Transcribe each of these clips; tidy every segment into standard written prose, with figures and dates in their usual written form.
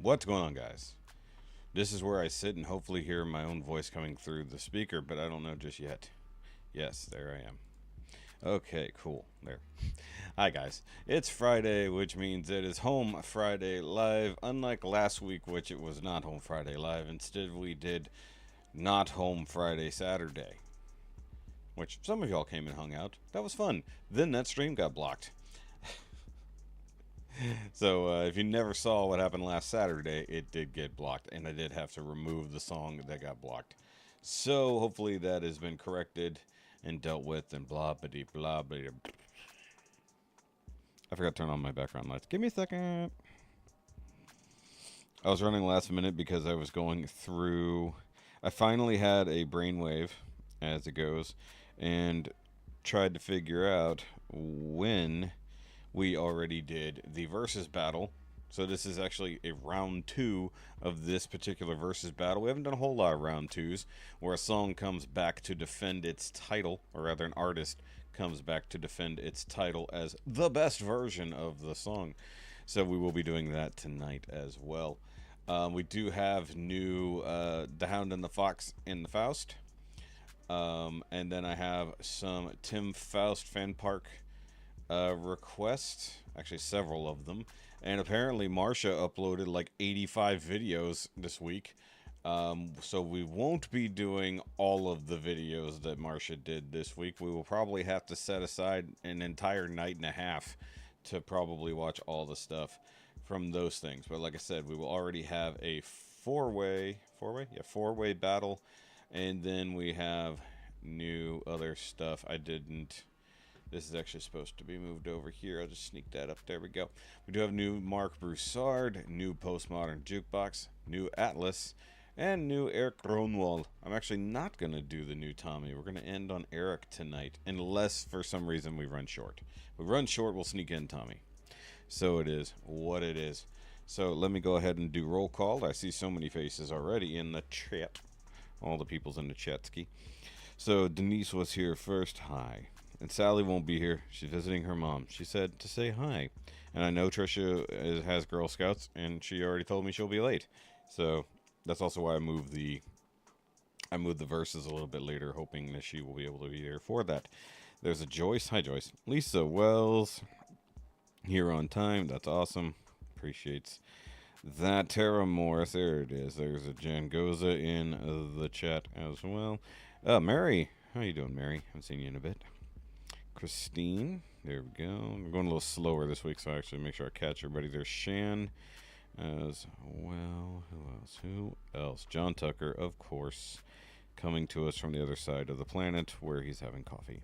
What's going on, guys? This is where I sit and hopefully hear my own voice coming through the speaker, but I don't know just yet. Yes, there I am. Okay, cool. There. Hi, guys. It's Friday, which means it is Home Friday Live. Unlike last week, which it was not Home Friday Live. Instead, we did not Home Friday Saturday, which some of y'all came and hung out. That was fun. Then that stream got blocked. So if you never saw what happened last Saturday, it did get blocked, and I did have to remove the song that got blocked. So hopefully that has been corrected and dealt with, and blah blah blah blah. I forgot to turn on my background lights. Give me a second. I was running last minute because I was going through. I finally had a brainwave, as it goes, and tried to figure out when we already did the versus battle. So this is actually a round two of this particular versus battle. We haven't done a whole lot of round twos where a song comes back to defend its title, or rather an artist comes back to defend its title as the best version of the song. So we will be doing that tonight as well. We do have new The Hound and the Fox in the Foust. And then I have some Tim Foust fan park requests, actually several of them, and apparently Marsha uploaded like 85 videos this week. So we won't be doing all of the videos that Marsha did this week. We will probably have to set aside an entire night and a half to probably watch all the stuff from those things. But like I said, we will already have a four-way battle, and then we have new other stuff. This is actually supposed to be moved over here. I'll just sneak that up. There we go. We do have new Mark Broussard, new Postmodern Jukebox, new Atlas, and new Eric Gronwald. I'm actually not going to do the new Tommy. We're going to end on Eric tonight, unless for some reason we run short. If we run short, we'll sneak in Tommy. So it is what it is. So let me go ahead and do roll call. I see so many faces already in the chat. All the people's in the chat ski. So Denise was here first. Hi. And Sally won't be here. She's visiting her mom. She said to say hi. And I know Trisha has Girl Scouts, and she already told me she'll be late. So that's also why I moved the verses a little bit later, hoping that she will be able to be here for that. There's a Joyce. Hi, Joyce. Lisa Wells here on time. That's awesome. Appreciates that. Tara Morris. There it is. There's a Jangoza in the chat as well. Mary. How you doing, Mary? Haven't seen you in a bit. Christine, there we go. I'm going a little slower this week, so I actually make sure I catch everybody. There's Shan as well. Who else? John Tucker, of course, coming to us from the other side of the planet where he's having coffee.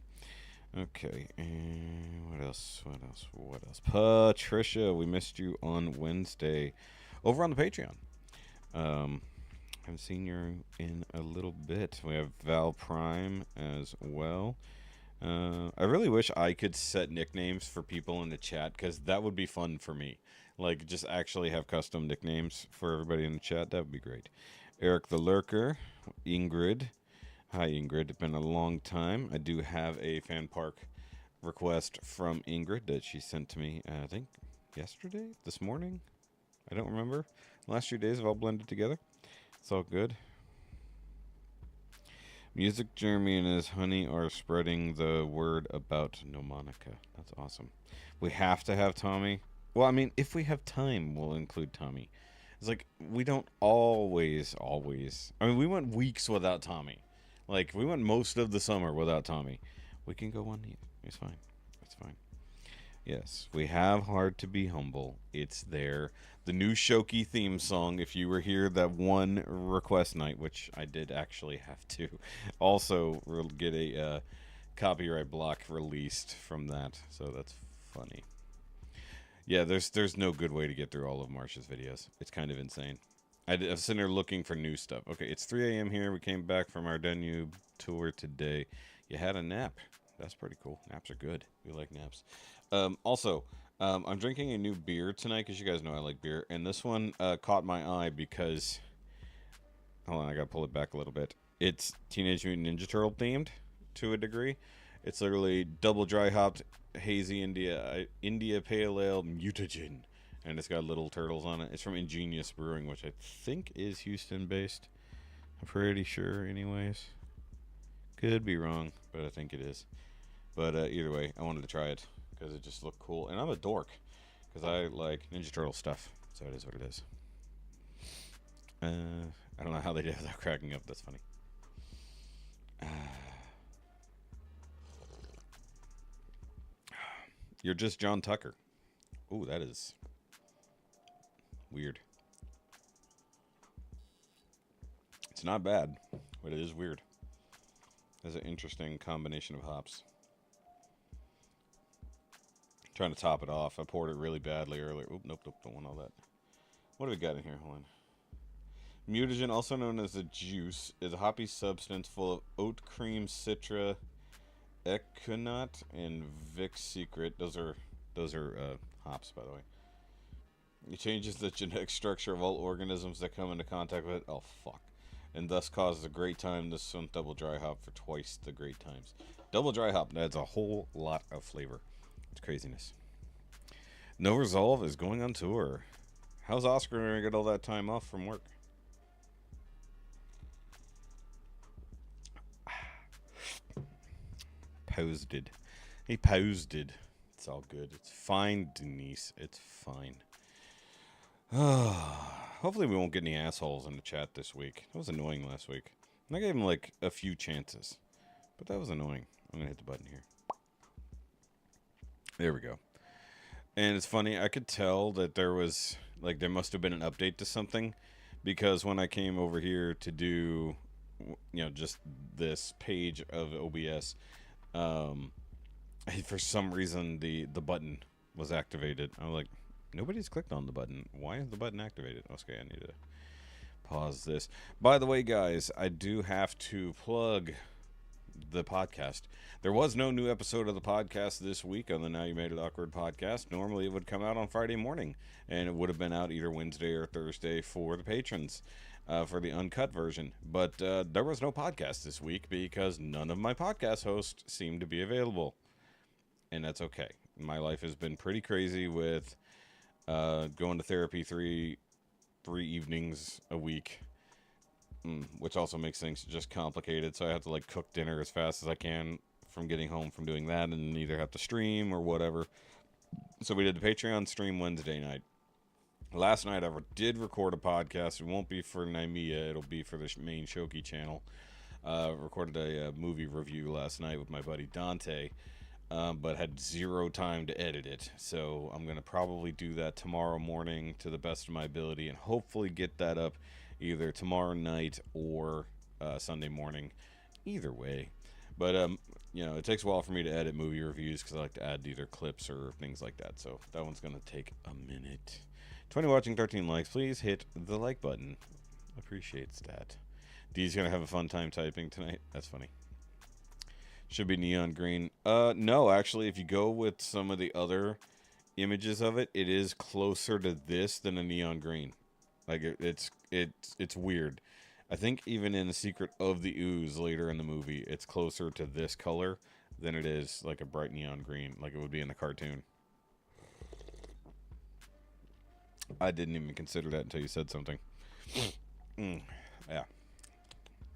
Okay, and what else? Patricia, we missed you on Wednesday over on the Patreon. Haven't seen you in a little bit. We have Val Prime as well. I really wish I could set nicknames for people in the chat, because that would be fun for me. Like, just actually have custom nicknames for everybody in the chat. That would be great. Eric the Lurker. Ingrid. Hi, Ingrid. It's been a long time. I do have a fan park request from Ingrid that she sent to me, I think, yesterday? This morning? I don't remember. The last few days have all blended together. It's all good. Music Jeremy and his honey are spreading the word about No Monica. That's awesome. We have to have Tommy. Well, I mean, if we have time, we'll include Tommy. It's like, we don't always. I mean, we went weeks without Tommy. Like, we went most of the summer without Tommy. We can go 1 year. It's fine. It's fine. Yes, we have Hard to Be Humble. It's there. The new Shoki theme song, if you were here that one request night, which I did actually have to, also get a copyright block released from that. So that's funny. Yeah, there's no good way to get through all of Marsha's videos. It's kind of insane. I was sitting there looking for new stuff. Okay, it's 3 a.m. here. We came back from our Danube tour today. You had a nap. That's pretty cool. Naps are good. We like naps. I'm drinking a new beer tonight, because you guys know I like beer. And this one caught my eye because... Hold on, I gotta pull it back a little bit. It's Teenage Mutant Ninja Turtle themed to a degree. It's literally double dry hopped hazy India Pale Ale Mutagen. and it's got little turtles on it. It's from Ingenious Brewing, which I think is Houston-based. I'm pretty sure, anyways. Could be wrong, but I think it is. But either way, I wanted to try it because it just looked cool. And I'm a dork because I like Ninja Turtle stuff. So it is what it is. I don't know how they did without cracking up. That's funny. You're just John Tucker. Ooh, that is weird. It's not bad, but it is weird. It's an interesting combination of hops. Trying to top it off. I poured it really badly earlier. Oop, nope, don't want all that. What do we got in here? Hold on. Mutagen, also known as a juice, is a hoppy substance full of oat cream, citra, echinot, and Vic's Secret. Those are hops, by the way. It changes the genetic structure of all organisms that come into contact with it. Oh, fuck. And thus causes a great time. This one double dry hop for twice the great times. Double dry hop adds a whole lot of flavor. It's craziness. No Resolve is going on tour. How's Oscar going to get all that time off from work? Posted. He posted. It's all good. It's fine, Denise. It's fine. Hopefully we won't get any assholes in the chat this week. That was annoying last week. And I gave him like a few chances. But that was annoying. I'm going to hit the button here. There we go. And it's funny, I could tell that there was, like, there must have been an update to something. Because when I came over here to do, you know, just this page of OBS, for some reason the button was activated. I'm like, nobody's clicked on the button. Why is the button activated? Okay, I need to pause this. By the way, guys, I do have to plug the podcast. There was no new episode of the podcast this week on the Now You Made It Awkward podcast. Normally it would come out on Friday morning, and it would have been out either Wednesday or Thursday for the patrons, for the uncut version. But there was no podcast this week because none of my podcast hosts seemed to be available. And that's okay. My life has been pretty crazy with going to therapy three evenings a week, which also makes things just complicated. So I have to like cook dinner as fast as I can from getting home from doing that, and either have to stream or whatever. So we did the Patreon stream Wednesday night. Last night I did record a podcast. It won't be for Naimia. It'll be for the main Shoki channel. Recorded a movie review last night with my buddy Dante. But had zero time to edit it. So I'm going to probably do that tomorrow morning to the best of my ability and hopefully get that up either tomorrow night or Sunday morning. Either way. But, you know, it takes a while for me to edit movie reviews because I like to add either clips or things like that. So that one's going to take a minute. 20 watching, 13 likes. Please hit the like button. Appreciates that. D's going to have a fun time typing tonight. That's funny. Should be neon green. No, actually, if you go with some of the other images of it, it is closer to this than a neon green. Like, it's weird. I think even in The Secret of the Ooze later in the movie, it's closer to this color than it is like a bright neon green, like it would be in the cartoon. I didn't even consider that until you said something. Yeah.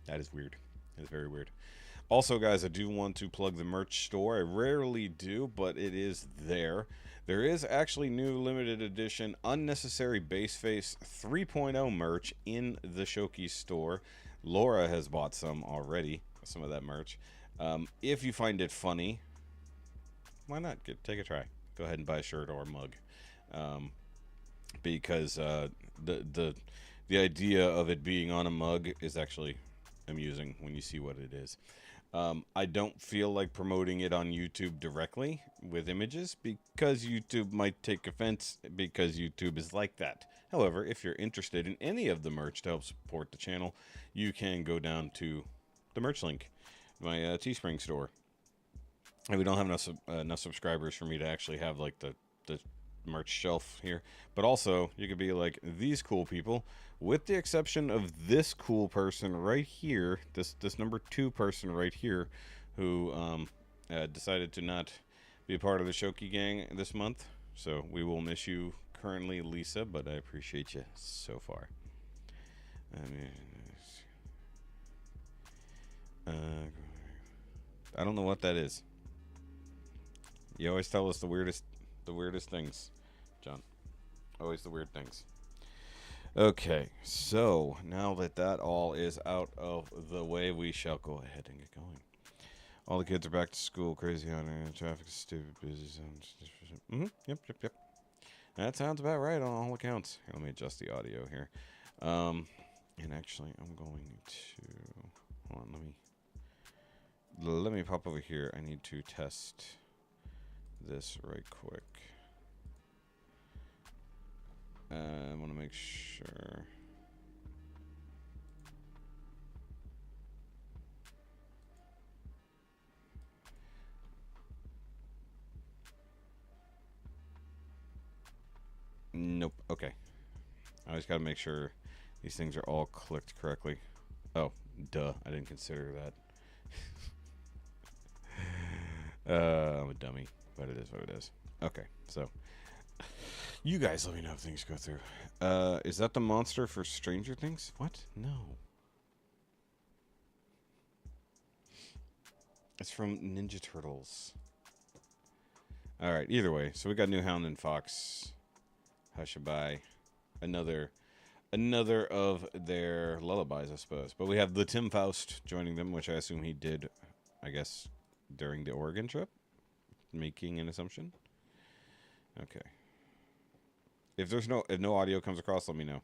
That is weird. It's very weird. Also, guys, I do want to plug the merch store. I rarely do, but it is there. There is actually new limited edition Unnecessary Base Face 3.0 merch in the Shoki store. Laura has bought some already, some of that merch. If you find it funny, why not take a try? Go ahead and buy a shirt or a mug. Because the idea of it being on a mug is actually amusing when you see what it is. I don't feel like promoting it on YouTube directly with images because YouTube might take offense because YouTube is like that. However, if you're interested in any of the merch to help support the channel, you can go down to the merch link, my Teespring store. And we don't have enough subscribers for me to actually have like the merch shelf here, but also you could be like these cool people, with the exception of this cool person right here, this number 2 person right here, who decided to not be a part of the Shoki gang this month. So we will miss you, currently Lisa, but I appreciate you so far. I don't know what that is. You always tell us the weirdest things, John. Always the weird things. Okay, so now that all is out of the way, we shall go ahead and get going. All the kids are back to school. Crazy hunter. Traffic is stupid. Busy. Yep. That sounds about right on all accounts. Here, let me adjust the audio here. And actually, I'm going to... Hold on, let me pop over here. I need to test this right quick. I want to make sure... Nope. Okay. I always got to make sure these things are all clicked correctly. Oh, duh. I didn't consider that. I'm a dummy, but it is what it is. Okay, so you guys let me know if things go through. Is that the monster for Stranger Things? What? No. It's from Ninja Turtles. All right. Either way, so we got new Hound and Fox. Hushabye, another of their lullabies, I suppose. But we have the Tim Foust joining them, which I assume he did, I guess, during the Oregon trip. Making an assumption. Okay. If no audio comes across, let me know.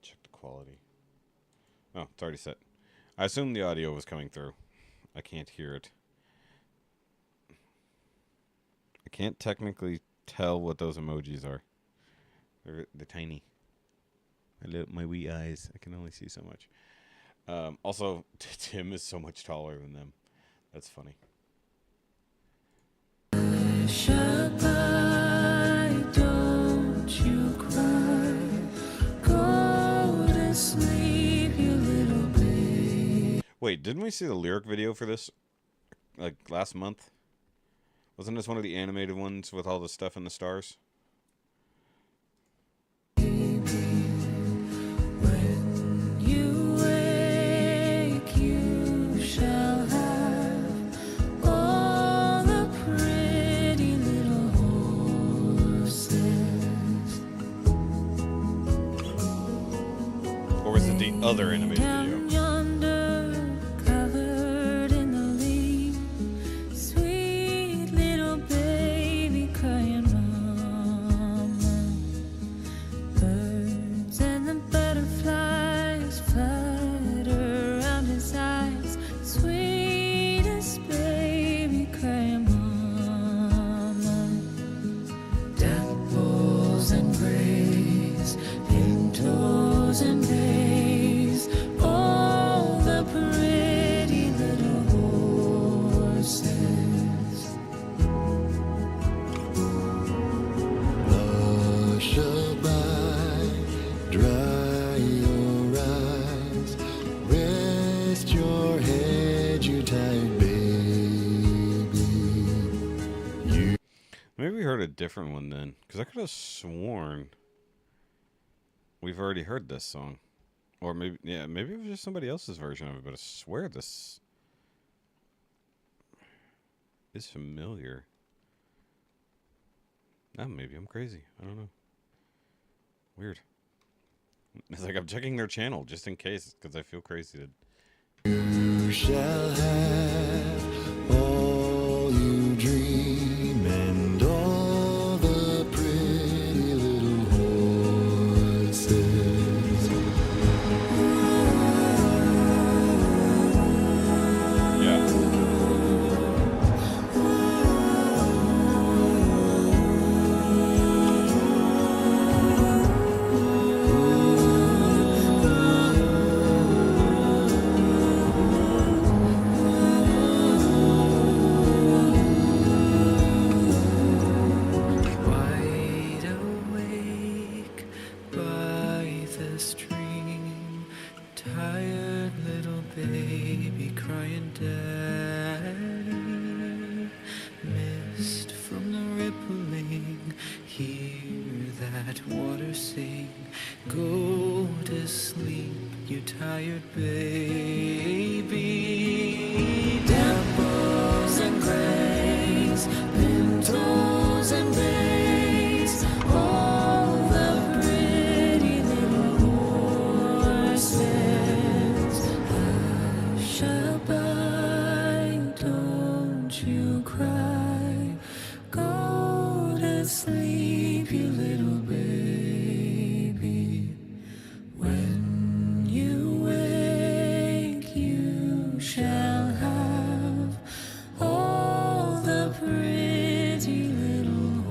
Check the quality. Oh, it's already set. I assume the audio was coming through. I can't hear it. I can't technically tell what those emojis are. They're tiny. My wee eyes. I can only see so much. Also, Tim is so much taller than them. That's funny. Don't you cry. Sleep, you little baby. Wait, didn't we see the lyric video for this like last month? Wasn't this one of the animated ones with all the stuff in the stars? When you wake, you shall have all the pretty little horses. Or was it the other animated video? Yonder, covered in the leaves, sweet little baby crying mama. Birds and the butterflies flutter around his eyes, sweetest baby crying mama. Dapples and grays, pintos and bays, all the pretty little horses. Lullaby, dry your eyes, rest your head, you tired baby. Maybe we heard a different one then, because I could have sworn we've already heard this song. Or maybe, yeah, maybe it was just somebody else's version of it, but I swear this is familiar. Oh, maybe I'm crazy. I don't know. Weird. It's like I'm checking their channel just in case, because I feel crazy. You shall have all you dream and all the pretty little horses. tired little baby crying daddy. Mist from the rippling, hear that water sing. Go to sleep, you tired baby. Dapples and grays, pintos and bays, all the pretty little horses I shall buy. Don't you cry, go to sleep, you little baby. When you wake, you shall have all the pretty little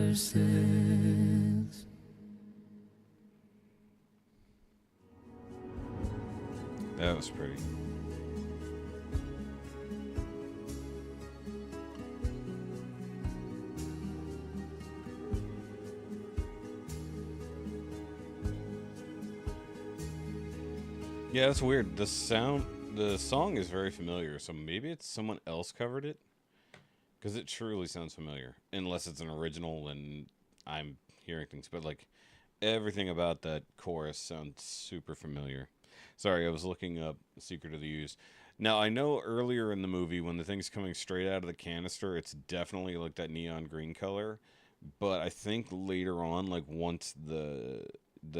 horses. That was pretty. Yeah, it's weird. The song is very familiar, so maybe it's someone else covered it, because it truly sounds familiar. Unless it's an original and I'm hearing things, but like everything about that chorus sounds super familiar. Sorry, I was looking up Secret of the Use. Now, I know earlier in the movie when the thing's coming straight out of the canister, it's definitely like that neon green color. But I think later on, like once the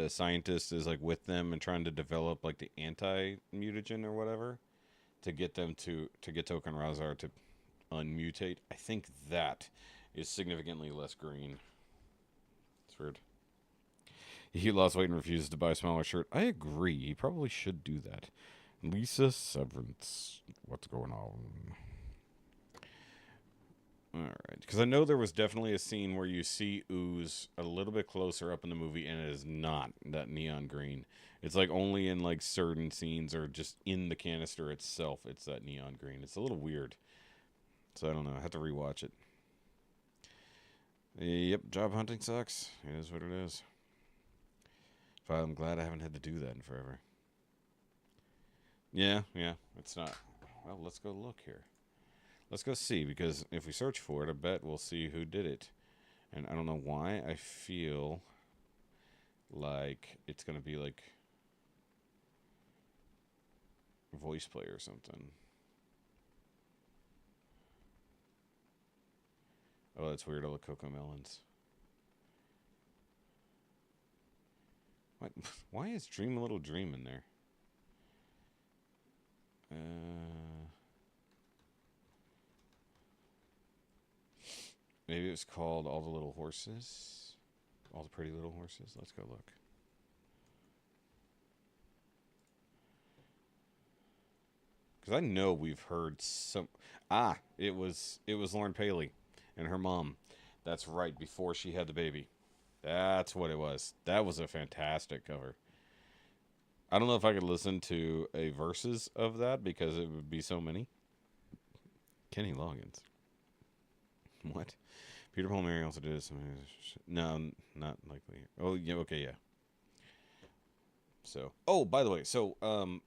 scientist is like with them and trying to develop like the anti-mutagen or whatever to get Token Razar to unmutate, I think that is significantly less green. It's weird. He lost weight and refuses to buy a smaller shirt. I agree. He probably should do that. Lisa Severance. What's going on? Alright. Because I know there was definitely a scene where you see ooze a little bit closer up in the movie, and it is not that neon green. It's like only in like certain scenes or just in the canister itself, it's that neon green. It's a little weird. So I don't know. I have to rewatch it. Yep, job hunting sucks. It is what it is. I'm glad I haven't had to do that in forever. Yeah, it's not. Well, let's go look here. Let's go see, because if we search for it, I bet we'll see who did it. And I don't know why I feel like it's going to be like voice play or something. Oh, that's weird. All the Cocoa Melons. What? Why is Dream a Little Dream in there? Maybe it was called All the Little Horses. All the Pretty Little Horses. Let's go look. Because I know we've heard some. It was Lauren Paley and her mom. That's right, before she had the baby. That's what it was. That was a fantastic cover. I don't know if I could listen to a verses of that because it would be so many. Kenny Loggins. What? Peter Paul Mary also did some. No, not likely. Oh, yeah, okay, yeah. So, oh, by the way, so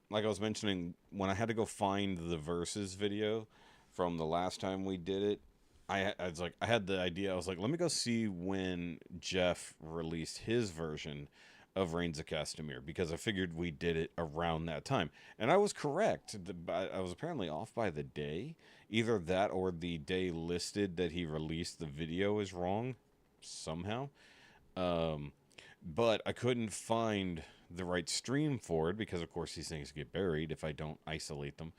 like I was mentioning, when I had to go find the verses video from the last time we did it, I was like, I had the idea. I was like, let me go see when Jeff released his version of Reigns of Castamere, because I figured we did it around that time, and I was correct. I was apparently off by the day. Either that or the day listed that he released the video is wrong somehow. But I couldn't find the right stream for it because, of course, these things get buried if I don't isolate them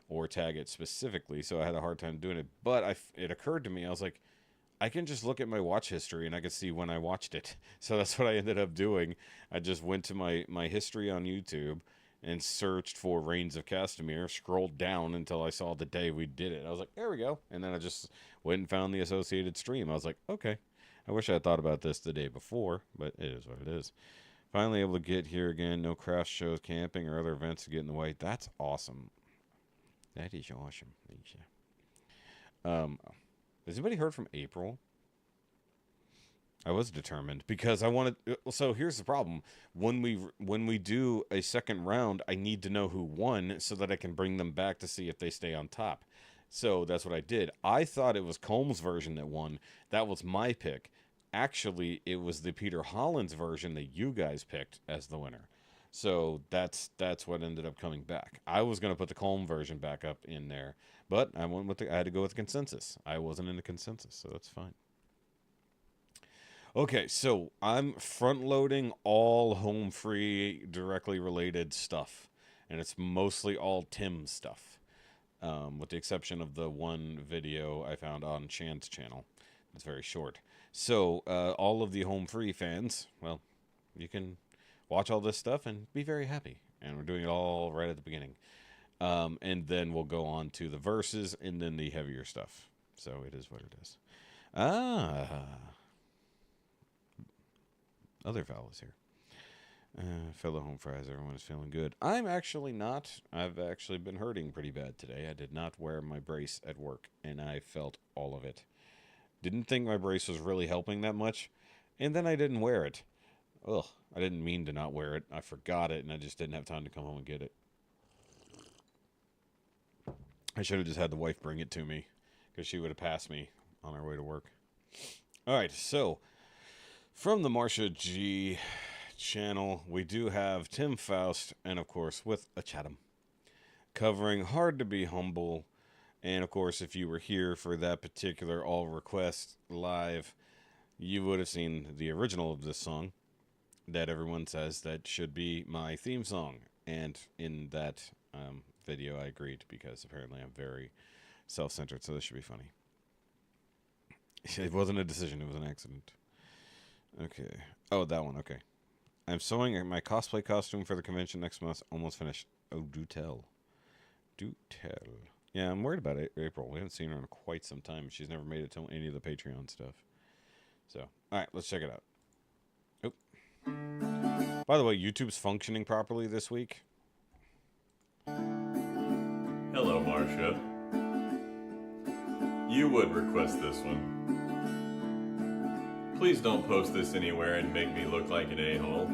or tag it specifically. So I had a hard time doing it. But it occurred to me, I was like, I can just look at my watch history and I can see when I watched it. So that's what I ended up doing. I just went to my history on YouTube and searched for Reigns of Castamere, scrolled down until I saw the day we did it. I was like, there we go. And then I just went and found the associated stream. I was like, okay. I wish I had thought about this the day before, but it is what it is. Finally able to get here again. No craft shows, camping, or other events to get in the way. That's awesome. That is awesome. Has anybody heard from April? I was determined because I wanted. So here's the problem: when we do a second round, I need to know who won so that I can bring them back to see if they stay on top. So that's what I did. I thought it was Combs' version that won. That was my pick. Actually, it was the Peter Hollins version that you guys picked as the winner. So that's what ended up coming back. I was gonna put the Colm version back up in there, but I had to go with the consensus. I wasn't in the consensus, so that's fine. Okay, so I'm front loading all home free directly related stuff, and it's mostly all Tim stuff, with the exception of the one video I found on Chan's channel. It's very short. So all of the home free fans, well, you can watch all this stuff and be very happy. And we're doing it all right at the beginning, and then we'll go on to the verses and then the heavier stuff. So it is what it is. Ah. Other fellas here. Fellow home fries, everyone is feeling good. I'm actually not. I've actually been hurting pretty bad today. I did not wear my brace at work, and I felt all of it. Didn't think my brace was really helping that much, and then I didn't wear it. Ugh, I didn't mean to not wear it. I forgot it, and I just didn't have time to come home and get it. I should have just had the wife bring it to me, because she would have passed me on our way to work. All right, so from the Marsha G channel, we do have Tim Foust, and of course, with a Chatham, covering Hard to Be Humble. And of course, if you were here for that particular all request live, you would have seen the original of this song that everyone says that should be my theme song. And in that video, I agreed because apparently I'm very self-centered, so this should be funny. It wasn't a decision, it was an accident. Okay. Oh, that one. Okay. I'm sewing my cosplay costume for the convention next month. Almost finished. Oh, do tell. Do tell. Yeah, I'm worried about April. We haven't seen her in quite some time. She's never made it to any of the Patreon stuff. So, all right, let's check it out. Oh. By the way, YouTube's functioning properly this week. Hello, Marsha. You would request this one. Please don't post this anywhere and make me look like an a-hole.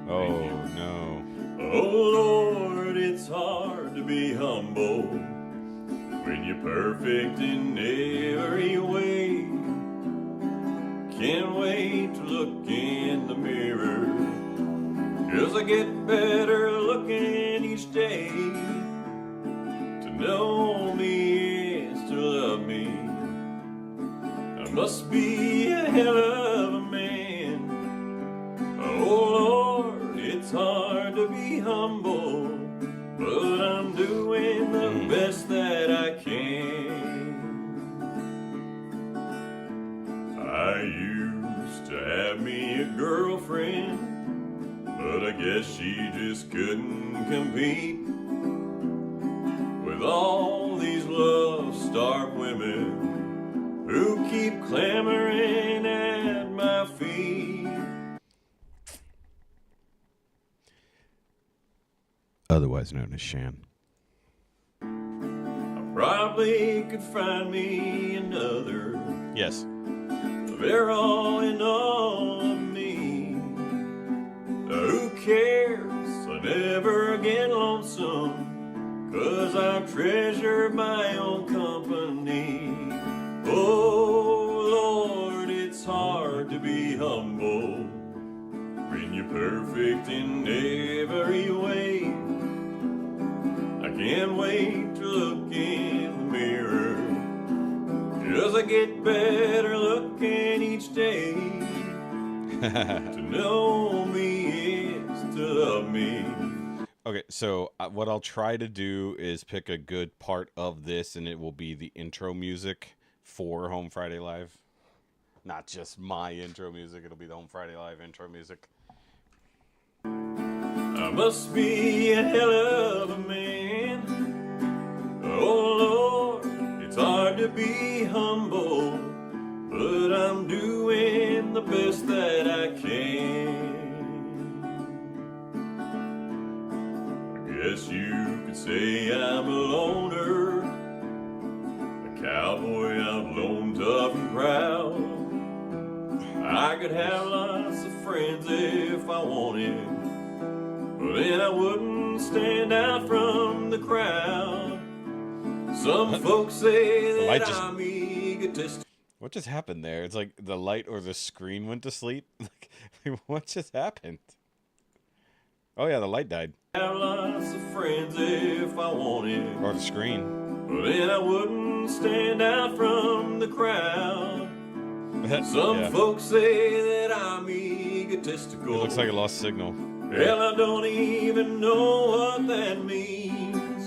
Oh, no. Oh, Lord, it's hard to be humble when you're perfect in every way. Can't wait to look in the mirror, 'cause I get better looking each day. To know me is to love me. I must be a hell of a man. Oh Lord, it's hard to be humble, but I'm doing the best that I can. I used to have me a girlfriend, but I guess she just couldn't compete with all these love-starved women who keep clamoring at my feet. Otherwise known as Shan. I probably could find me another. Yes. They're all in all of me. Who cares? I never get lonesome, 'cause I treasure my own company. Oh Lord, it's hard to be humble when you're perfect in every way. I can't wait to look in the mirror, 'cause I get better looking each day. To know me is to love me. Okay, so what I'll try to do is pick a good part of this, and it will be the intro music for Home Friday Live. Not just my intro music, it'll be the Home Friday Live intro music. I must be a hell of a man. Oh Lord, it's hard to be humble, but I'm doing the best that I can. I guess you could say I'm a loner, a cowboy out lone, tough and proud. I could have lots of friends if I wanted, but then I wouldn't stand out from the crowd. Some folks say that I'm egotistic. What just happened there? It's like the light or the screen went to sleep. Like, what just happened? Oh yeah, the light died. Have lots of friends if I wanted, or the screen. But then I wouldn't stand out from the crowd. Some folks say that I'm egotistical. It looks like it lost signal. Hell, I don't even know what that means.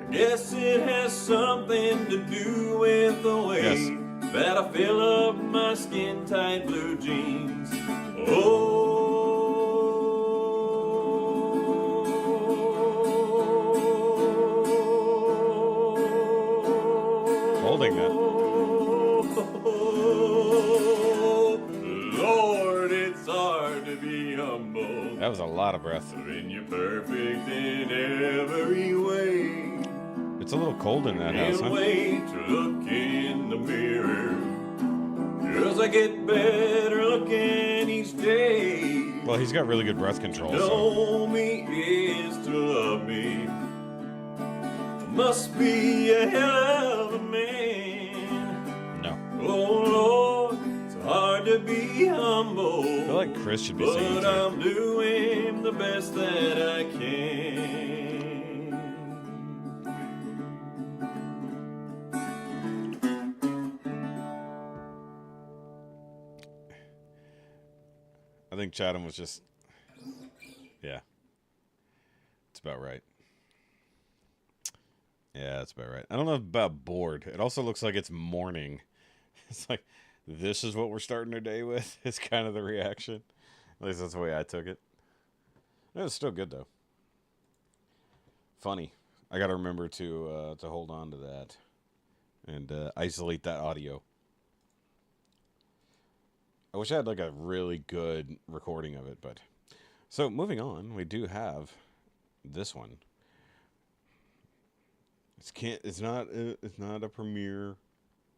I guess it has something to do with the way that I fill up my skin-tight blue jeans. Holding that. Lord, it's hard to be humble. That was a lot of breath. When you're perfect in every way. It's a little cold in that house, huh? Can't wait to look in the mirror, 'cause I get better looking each day. Well, he's got really good breath control. To know me is to love me. Must be a hell of a man. No. Oh Lord, it's hard to be humble. I feel like Chris should be singing But I'm doing the best that I can. I think Chatham was just... Yeah. It's about right. Yeah, that's about right. I don't know about bored. It also looks like it's morning. It's like, this is what we're starting our day with? It's kind of the reaction. At least that's the way I took it. It was still good, though. Funny. I got to remember to hold on to that and isolate that audio. I wish I had like a really good recording of it, but... So, moving on, we do have this one. It's not a premiere.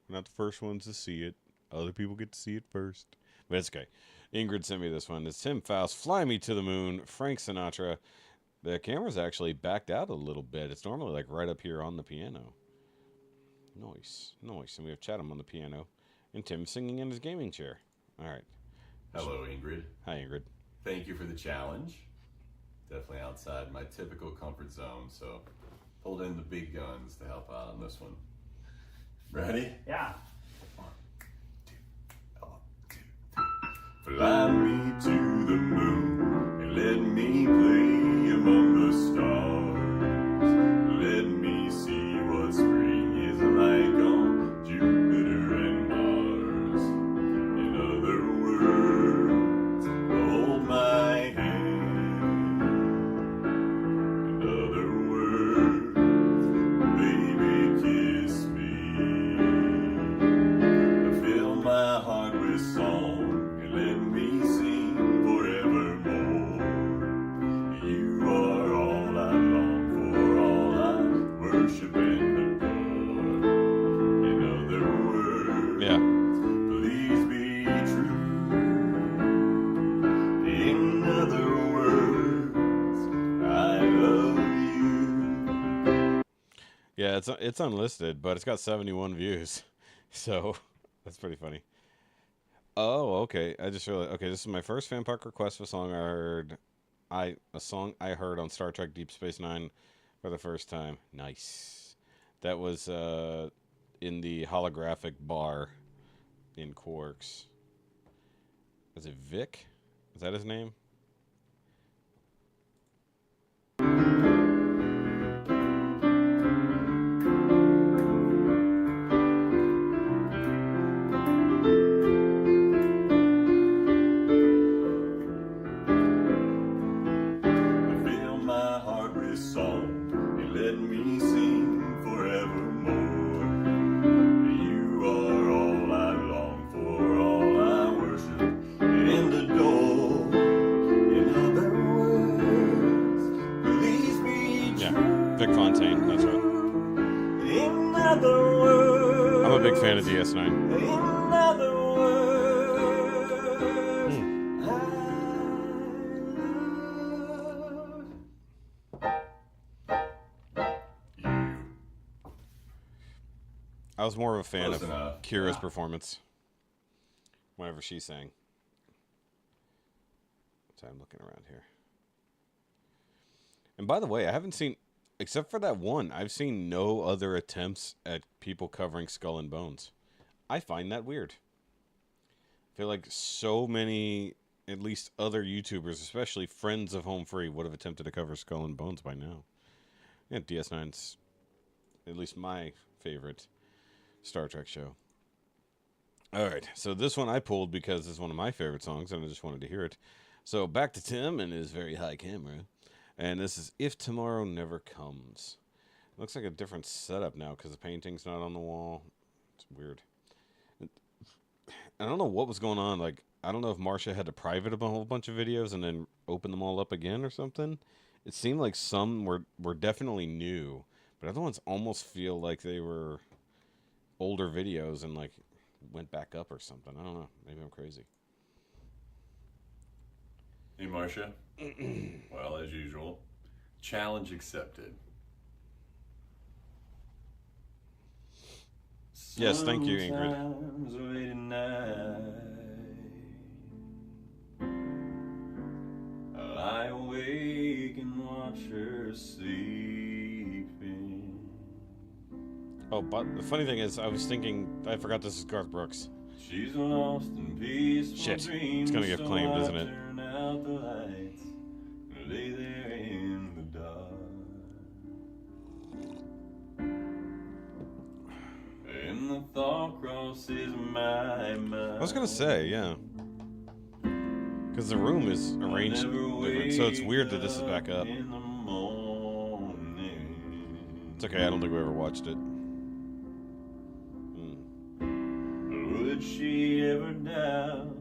We're not the first ones to see it. Other people get to see it first. But it's okay. Ingrid sent me this one. It's Tim Foust, Fly Me to the Moon, Frank Sinatra. The camera's actually backed out a little bit. It's normally like right up here on the piano. Nice. And we have Chatham on the piano. And Tim singing in his gaming chair. All right. Hello, Ingrid. Hi, Ingrid. Thank you for the challenge. Definitely outside my typical comfort zone, so pulled in the big guns to help out on this one. Ready? Yeah. 1, 2, 3. Fly me to the moon and let me play among the stars. Let me see what spring is like on Jupiter and Mars. In other words, hold my hand. In other words, baby, kiss me. Fill my heart with song and let me sing forevermore. You are all I long for, all I worship and adore. In other words, Yeah. please be true. In other words, I love you. Yeah, it's unlisted, but it's got 71 views. So, that's pretty funny. Oh, okay. I just realized. Okay, this is my first fan park request for a song a song I heard on Star Trek Deep Space Nine for the first time. Nice. That was in the holographic bar in Quarks. Is it Vic? Is that his name? Fill my heart with song and let me sing forevermore. You are all I long for, all I worship and adore. In other words, please be Yeah, true. Vic Fontaine. That's right. In other words, I'm a big fan of DS9. in other words, I was more of a fan Close of enough. Kira's Yeah. performance whenever she sang. So I'm looking around here. And by the way, I haven't seen, except for that one, I've seen no other attempts at people covering Skull and Bones. I find that weird. I feel like so many, at least other YouTubers, especially friends of Home Free, would have attempted to cover Skull and Bones by now. Yeah, DS9's at least my favorite Star Trek show. All right, so this one I pulled because it's one of my favorite songs, and I just wanted to hear it. So back to Tim and his very high camera. And this is If Tomorrow Never Comes. Looks like a different setup now because the painting's not on the wall. It's weird. I don't know what was going on. Like, I don't know if Marcia had to private a whole bunch of videos and then open them all up again or something. It seemed like some were definitely new, but other ones almost feel like they were older videos and like went back up or something. I don't know. Maybe I'm crazy. Hey, Marcia. Well, as usual, challenge accepted. Yes, thank you, Ingrid. Sometimes late at night, I lie awake and watch her sleeping. Oh, but the funny thing is, I was thinking, I forgot this is Garth Brooks. She's lost in peaceful Shit, dreams, it's gonna get so claimed, I isn't it? turn out the lights and lay there in the dark. And the thought crosses my mind. I was gonna say, yeah. Because the room is arranged different, so it's weird that this is back up. In the morning. It's okay, I don't think we ever watched it. Would she ever doubt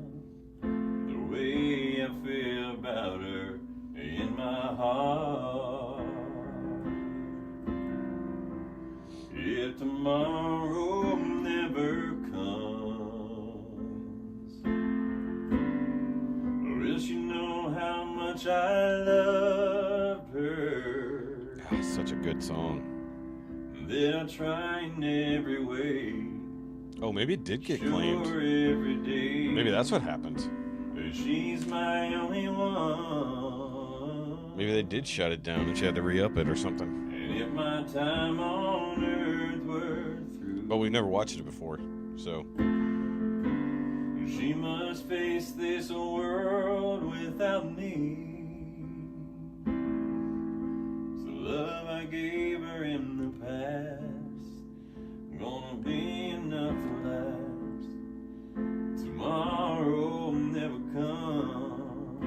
the way I feel about her in my heart? If tomorrow never comes, will she know how much I loved her? Ah, such a good song. That I try in every way. Oh, maybe it did get claimed. Every day. Maybe that's what happened. She's my only one. Maybe they did shut it down and she had to re-up it or something. And if my time on earth were through, But we've never watched it before, so. she must face this world without me. So love I gave her in the past gonna be enough to last. Tomorrow never comes,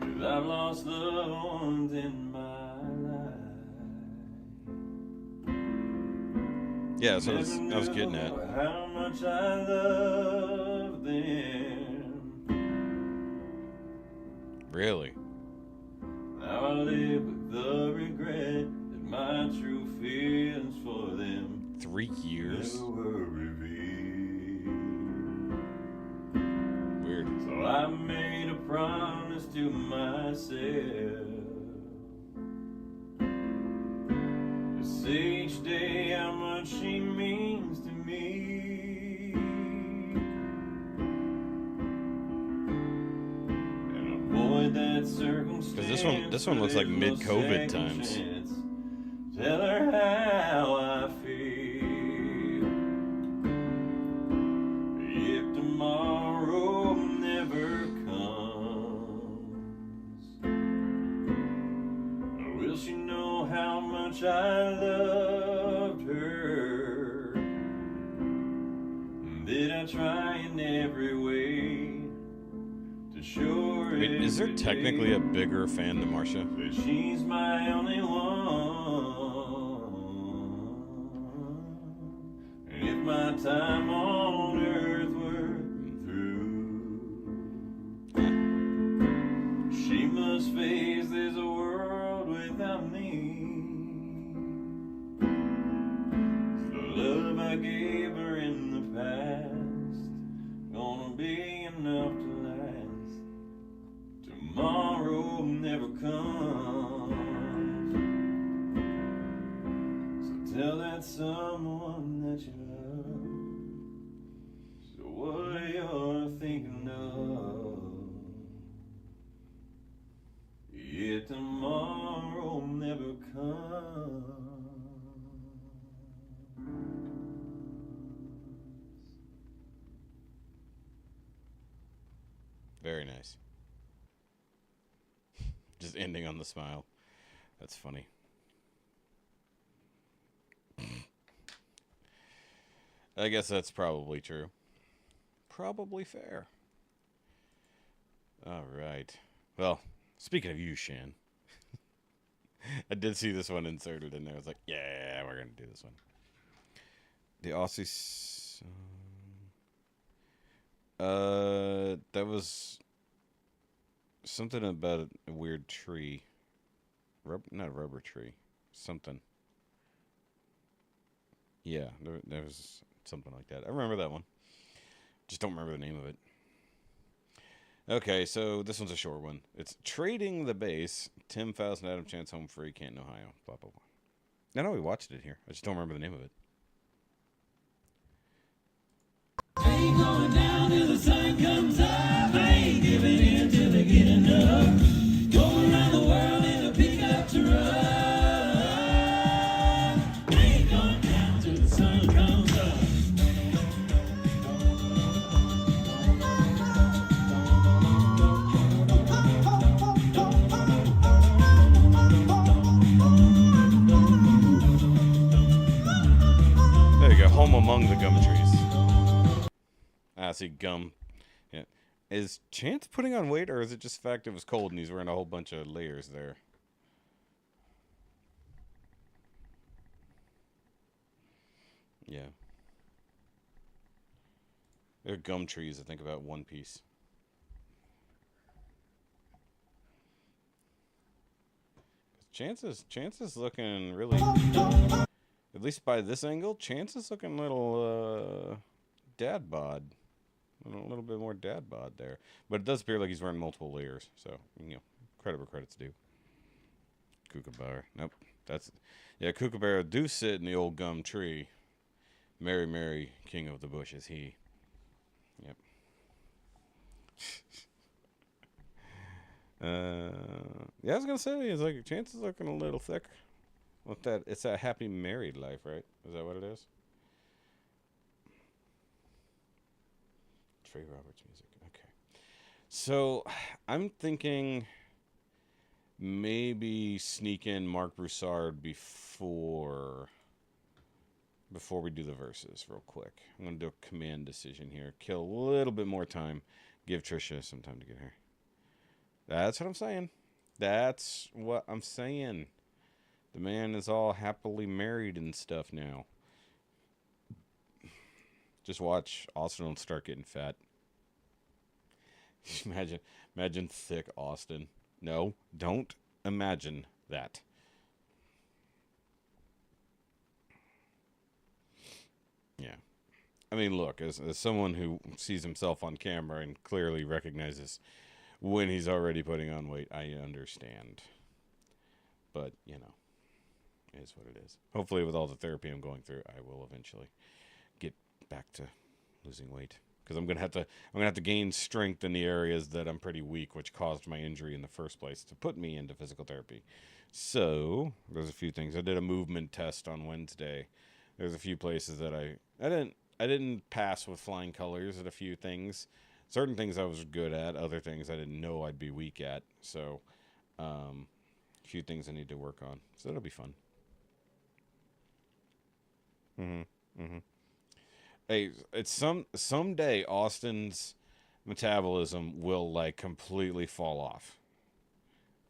'cause I've lost loved ones in my life. Yeah, so I was getting at. How much I love them. Really? Now I live with the regret that my true feelings for them 3 years? never were revealed. Weird. So I made a promise to myself to say each day how much she means to me, and avoid that circumstance. Because this one looks like mid-COVID times. Tell her how I feel. If tomorrow never comes, will she know how much I loved her? Did I try in every way to show her? I mean, is there technically a bigger fan than Marcia? That she's my only one. And if my time on earth were through, she must face this world without me. The love I gave her in the past gonna be enough to last. Tomorrow never comes. So find someone that you love. So what you're thinking of, yet tomorrow never comes. Very nice. Just ending on the smile. That's funny. I guess that's probably true. Probably fair. All right. Well, speaking of you, Shan, I did see this one inserted in there. I was like, yeah, we're going to do this one. The Aussie... that was something about a weird tree. Not a rubber tree. Something. Yeah, there was something like that. I remember that one. Just don't remember the name of it. Okay, so this one's a short one. It's Trading the Base. Tim Foust and Adam Chance home free. Canton, Ohio. Blah, blah, blah. I know we watched it here. I just don't remember the name of it. Ain't going down till the sun comes up. I ain't giving in till they get enough. Going around the world in a pickup truck. Ain't going down till the sun comes up. There you go. Home among the gum trees. I see gum. Yeah. Is Chance putting on weight, or is it just the fact it was cold and he's wearing a whole bunch of layers there? Yeah. There are gum trees, I think, about One Piece. Chance is looking really... At least by this angle, Chance is looking a little, dad bod. A little bit more dad bod there. But it does appear like he's wearing multiple layers. So, you know, credit where credit's due. Kookaburra. Nope. That's... Yeah, Kookaburra do sit in the old gum tree. Merry, merry, king of the bush is he. Yep. Yeah, I was gonna say, it's like, Chance is looking a little thick. With that, it's that happy married life, right? Is that what it is? Trey Roberts music. Okay. So, I'm thinking maybe sneak in Mark Broussard before we do the verses real quick. I'm going to do a command decision here. Kill a little bit more time. Give Trisha some time to get here. That's what I'm saying. That's what I'm saying. The man is all happily married and stuff now. Just watch Austin will start getting fat. Imagine thick Austin. No, don't imagine that. Yeah. I mean, look, as someone who sees himself on camera and clearly recognizes when he's already putting on weight, I understand. But, you know, it is what it is. Hopefully with all the therapy I'm going through, I will eventually get back to losing weight. Because I'm gonna have to gain strength in the areas that I'm pretty weak, which caused my injury in the first place to put me into physical therapy. So there's a few things. I did a movement test on Wednesday. There's a few places that I didn't pass with flying colors at a few things. Certain things I was good at, other things I didn't know I'd be weak at. So a few things I need to work on. So that'll be fun. Hey, it's someday Austin's metabolism will like completely fall off.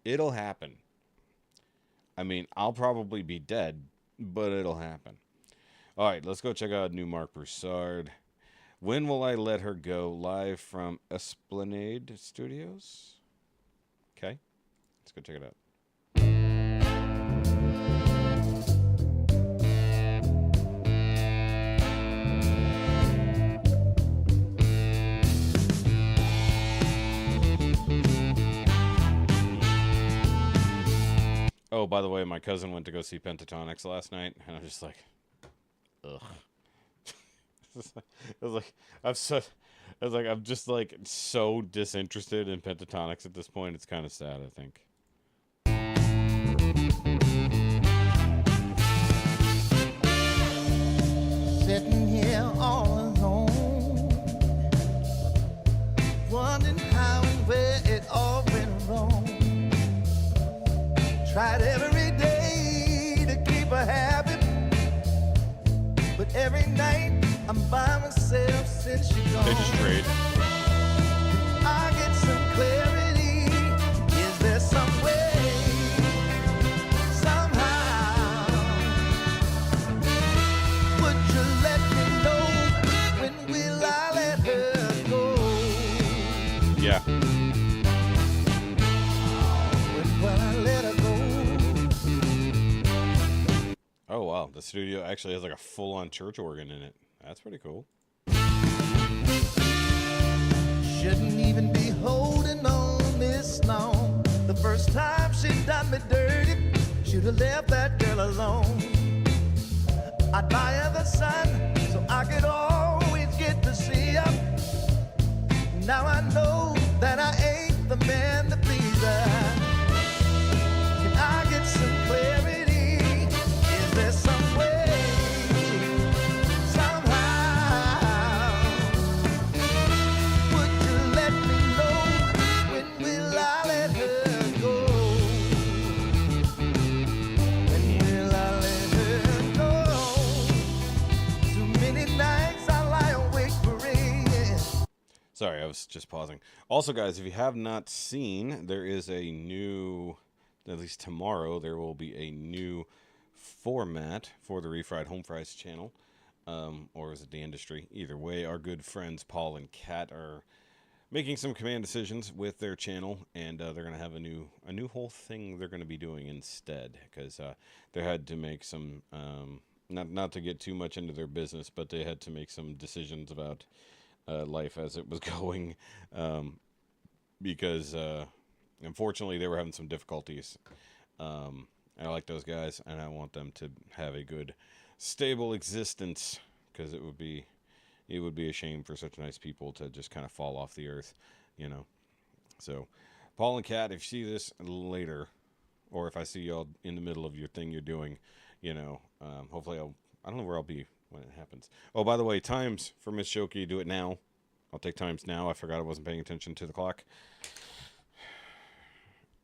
It'll happen. I mean, I'll probably be dead, but it'll happen. All right, let's go check out new Mark Broussard. When Will I Let Her Go? Live from Esplanade Studios. Okay, let's go check it out. Oh, by the way, my cousin went to go see Pentatonics last night, and I'm just like, ugh. I was like, I'm just like so disinterested in pentatonics at this point. It's kind of sad, I think. Sitting here all alone, wondering how and where it all went wrong. Tried every day to keep her happy, but every night I'm by myself since she gone. They just trade. I get some clarity. Is there some way, somehow? Would you let me know when will I let her go? Yeah. When will I let her go? Oh wow, the studio actually has like a full-on church organ in it. That's pretty cool. Shouldn't even be holding on this long. The first time she done me dirty, should have left that girl alone. I'd buy her the sun so I could always get to see her. Now I know that I ain't the man to please her. Can I get some clarity? Is there some way, somehow? Would you let me know when will I let her go? When will I let her go? Too many nights I lie awake praying. Sorry, I was just pausing. Also, guys, if you have not seen, there is a new, at least tomorrow, there will be a new format for the Refried Home Fries channel. Or is it the industry? Either way, our good friends Paul and Kat are making some command decisions with their channel, and they're going to have a new whole thing they're going to be doing instead, because they had to make some, not to get too much into their business, but they had to make some decisions about life as it was going, because unfortunately they were having some difficulties. I like those guys, and I want them to have a good, stable existence, because it would be a shame for such nice people to just kind of fall off the earth, you know. So, Paul and Kat, if you see this later, or if I see y'all in the middle of your thing you're doing, you know, hopefully I don't know where I'll be when it happens. Oh, by the way, times for Miss Shoki, do it now. I'll take times now. I forgot I wasn't paying attention to the clock.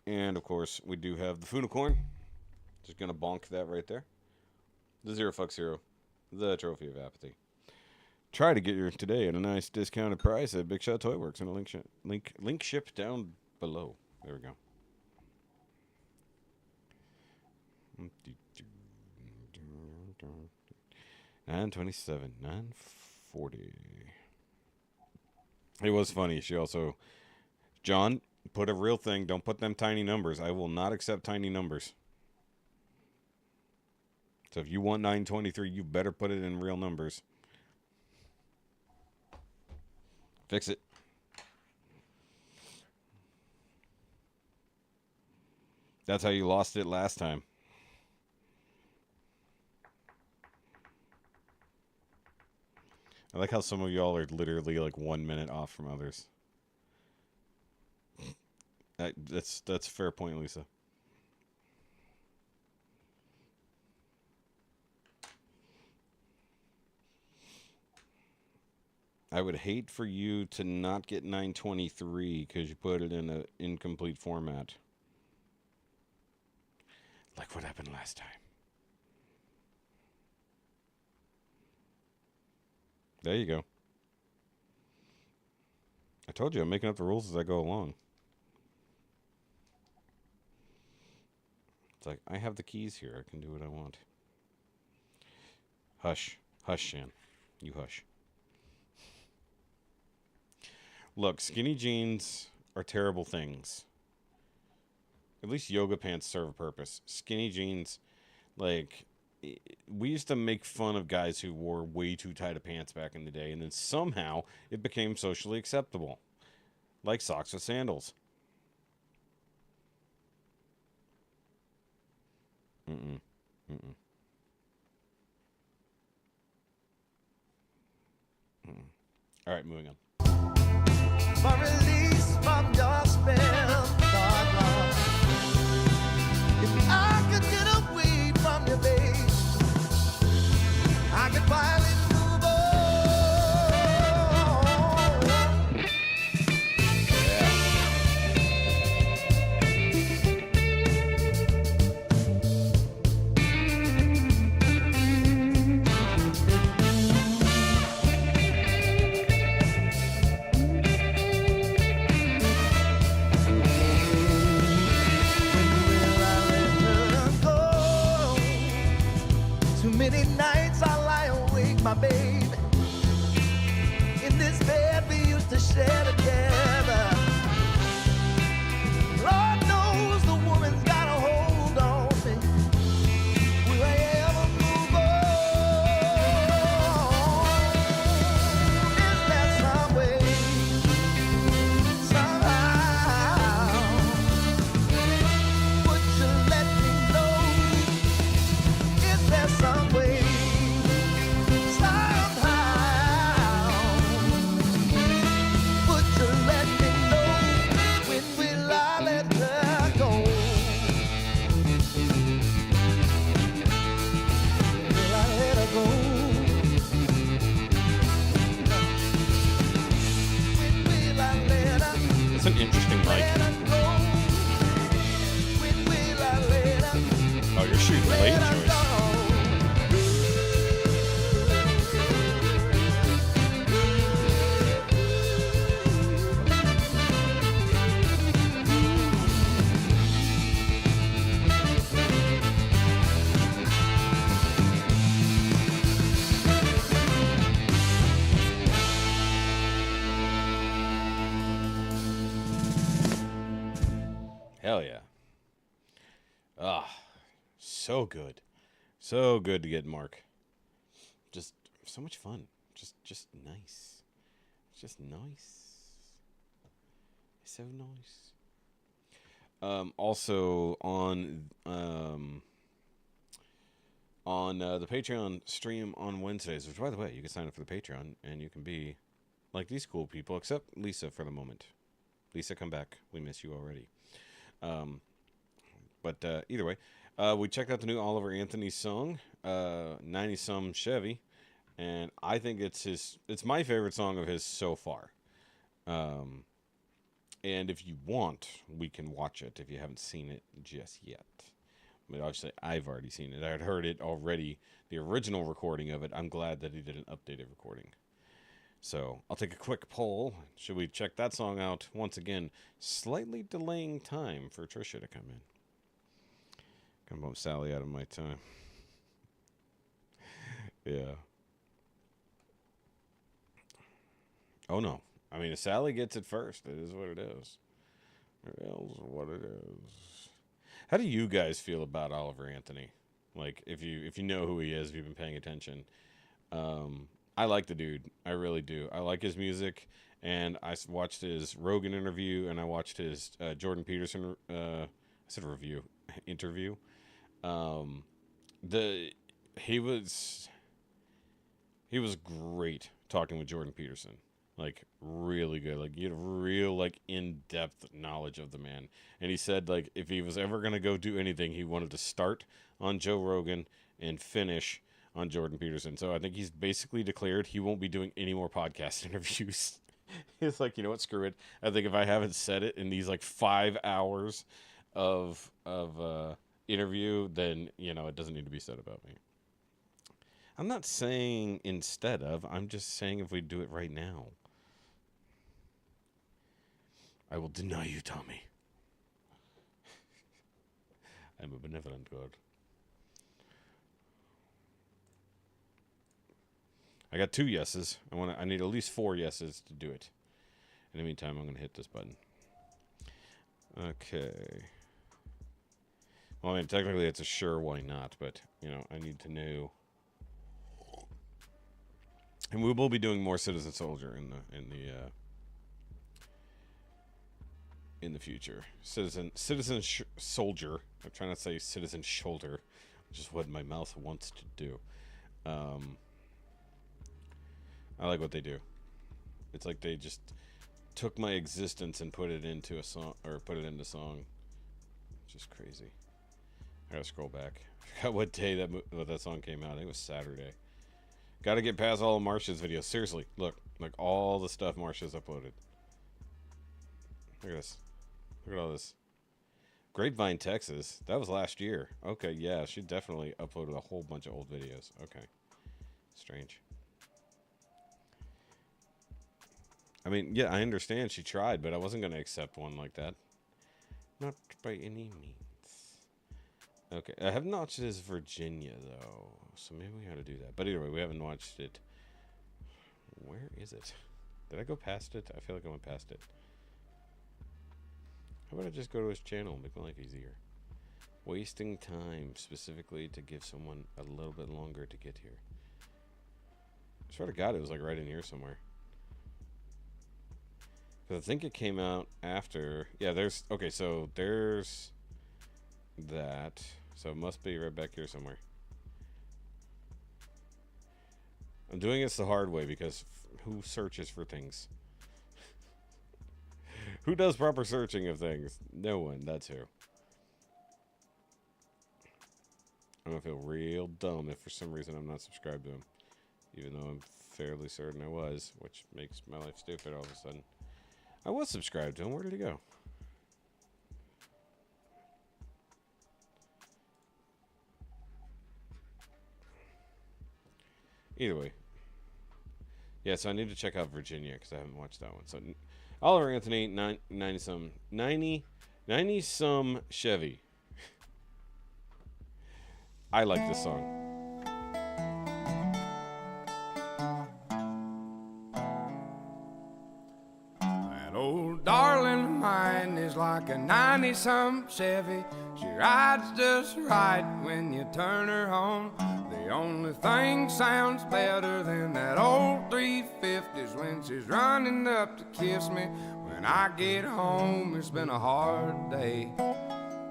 And, of course, we do have the Funicorn. Just going to bonk that right there. The 0 Fuck 0. The Trophy of Apathy. Try to get yours today at a nice discounted price at Big Shot Toy Works, and a link ship down below. There we go. 927, 940. It was funny. She also, John, put a real thing. Don't put them tiny numbers. I will not accept tiny numbers. So if you want 923, you better put it in real numbers. Fix it. That's how you lost it last time. I like how some of y'all are literally like 1 minute off from others. That's a fair point, Lisa. I would hate for you to not get 923 because you put it in an incomplete format. Like what happened last time. There you go. I told you I'm making up the rules as I go along. It's like, I have the keys here. I can do what I want. Hush. Hush, Shan. You hush. Look, skinny jeans are terrible things. At least yoga pants serve a purpose. Skinny jeans, like, we used to make fun of guys who wore way too tight of pants back in the day, and then somehow it became socially acceptable. Like socks with sandals. All right, moving on. For release from your spell, Lord. If I could get away from you, babe, I could finally move on. Will I let her go? Too many nights I lie awake, my babe, in this bed we used to share together. Lord knows the woman's got a hold on me. Will I ever move on? Is there some way, somehow, would you let me know? Is there some way, somehow, would you let me know? When will I let her go? Will I let her go? When will I let her, It's an interesting mic. let her go? When will I let her, Oh, you're shooting late let her choice. go? Hell yeah. Ah, so good. So good to get Mark. Just so much fun. Just nice. Just nice. So nice. Also on the Patreon stream on Wednesdays, which by the way, you can sign up for the Patreon and you can be like these cool people, except Lisa for the moment. Lisa, come back. We miss you already. But either way, we checked out the new Oliver Anthony song, 90 Some Chevy, and I think it's my favorite song of his so far. And if you want, we can watch it if you haven't seen it just yet. I mean, obviously, I've already seen it. I had heard it already, the original recording of it. I'm glad that he did an updated recording. So I'll take a quick poll. Should we check that song out? Once again, slightly delaying time for Trisha to come in. Gonna bump Sally out of my time. Yeah. Oh no. I mean, if Sally gets it first, it is what it is. It is what it is. How do you guys feel about Oliver Anthony? Like, if you know who he is, if you've been paying attention. I like the dude. I really do. I like his music, and I watched his Rogan interview, and I watched his Jordan Peterson I said review interview. He was great talking with Jordan Peterson. Like, really good. Like, you had a real, like, in-depth knowledge of the man. And he said, like, if he was ever going to go do anything, he wanted to start on Joe Rogan and finish on Jordan Peterson. So I think he's basically declared he won't be doing any more podcast interviews. He's like, you know what, screw it. I think if I haven't said it in these, like, 5 hours of interview, then, you know, it doesn't need to be said about me. I'm not saying instead of. I'm just saying if we do it right now. I will deny you, Tommy. I'm a benevolent God. I got 2 yeses. I need at least 4 yeses to do it. In the meantime, I'm going to hit this button. Okay. Well, I mean, technically it's a sure, why not? But, you know, I need to know. And we will be doing more Citizen Soldier in the future. Citizen Soldier. I'm trying to say Citizen Shoulder, which is what my mouth wants to do. I like what they do. It's like they just took my existence and put it into a song, or put it into song. Just crazy. I gotta scroll back. I forgot what day that song came out. I think it was Saturday. Gotta get past all of Marsha's videos. Seriously, look. Like all the stuff Marsha's uploaded. Look at this. Look at all this. Grapevine, Texas. That was last year. Okay, yeah, she definitely uploaded a whole bunch of old videos. Okay. Strange. I mean, yeah, I understand she tried, but I wasn't going to accept one like that. Not by any means. Okay, I haven't watched this Virginia, though. So maybe we ought to do that. But either way, we haven't watched it. Where is it? Did I go past it? I feel like I went past it. How about I just go to his channel and make my life easier? Wasting time specifically to give someone a little bit longer to get here. I swear to God, it was like right in here somewhere. Because I think it came out after. Yeah, there's. Okay, so there's that. So it must be right back here somewhere. I'm doing this the hard way because who searches for things? Who does proper searching of things? No one. That's who. I'm going to feel real dumb if for some reason I'm not subscribed to him. Even though I'm fairly certain I was, which makes my life stupid all of a sudden. I was subscribed to him. Where did he go? Either way. Yeah, so I need to check out Virginia because I haven't watched that one. So Oliver Anthony, 90-some Chevy. I like this song. That old darling of mine is like a 90-some Chevy. She rides just right when you turn her on. The only thing sounds better than that old 350's when she's running up to kiss me. When I get home, it's been a hard day.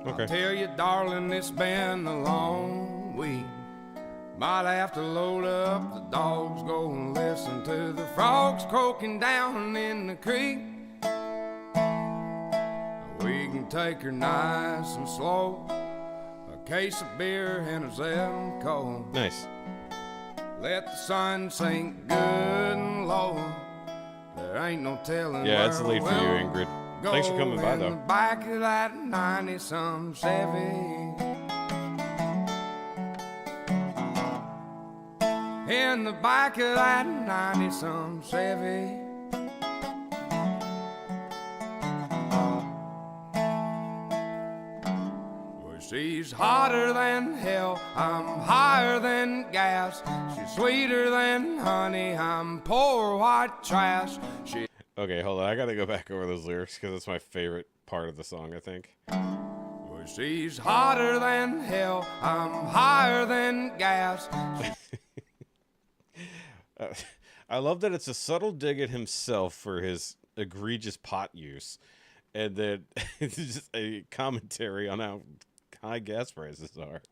Okay. I'll tell you, darling, it's been a long week. Might have to load up the dogs, go and listen to the frogs croaking down in the creek. We can take her nice and slow, a case of beer and a Zemco. Nice. Let the sun sink good and low. There ain't no telling. Yeah, it's late for you, where Ingrid. we'll Thanks for go coming by, in though. the back of that 90-some Chevy. In the back of that 90-some Chevy. Well, she's hotter than hell, I'm higher than gas. She's sweeter than honey, I'm poor white trash. She Okay, hold on. I gotta go back over those lyrics because that's my favorite part of the song, I think. Well, she's hotter than hell, I'm higher than gas. I love that it's a subtle dig at himself for his egregious pot use, and then it's just a commentary on how high gas prices are.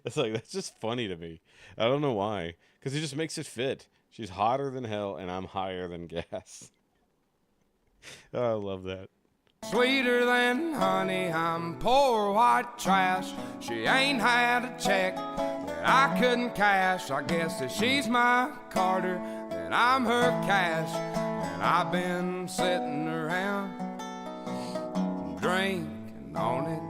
It's like, that's just funny to me. I don't know why, because he just makes it fit. She's hotter than hell, and I'm higher than gas. Oh, I love that. Sweeter than honey, I'm poor white trash. She ain't had a check that I couldn't cash. I guess that she's my Carter, that I'm her cash. And I've been sitting around drinking on it.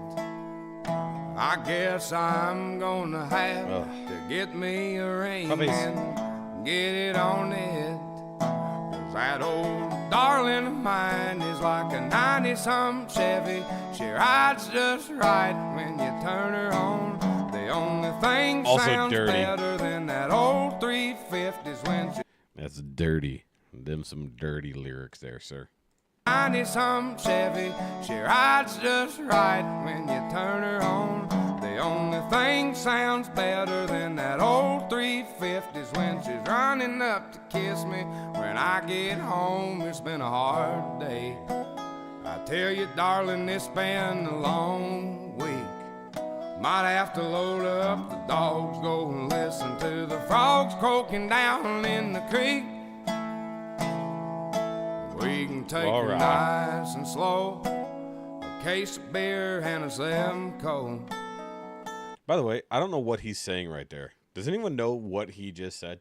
I guess I'm gonna have to get me a ring Puppies. and get it on it. 'Cause that old darling of mine is like a 90-some Chevy. She rides just right when you turn her on. The only thing Also sounds dirty. better than that old 350's when she That's dirty. Them some dirty lyrics there, sir. 90-some Chevy. She rides just right when you turn her on. The only thing sounds better than that old 350's when she's running up to kiss me. When I get home, it's been a hard day. I tell you, darling, it's been a long week. Might have to load up the dogs, go and listen to the frogs croaking down in the creek. We can take All it right. nice and slow. A case of beer and a Simcoe. By the way, I don't know what he's saying right there. Does anyone know what he just said?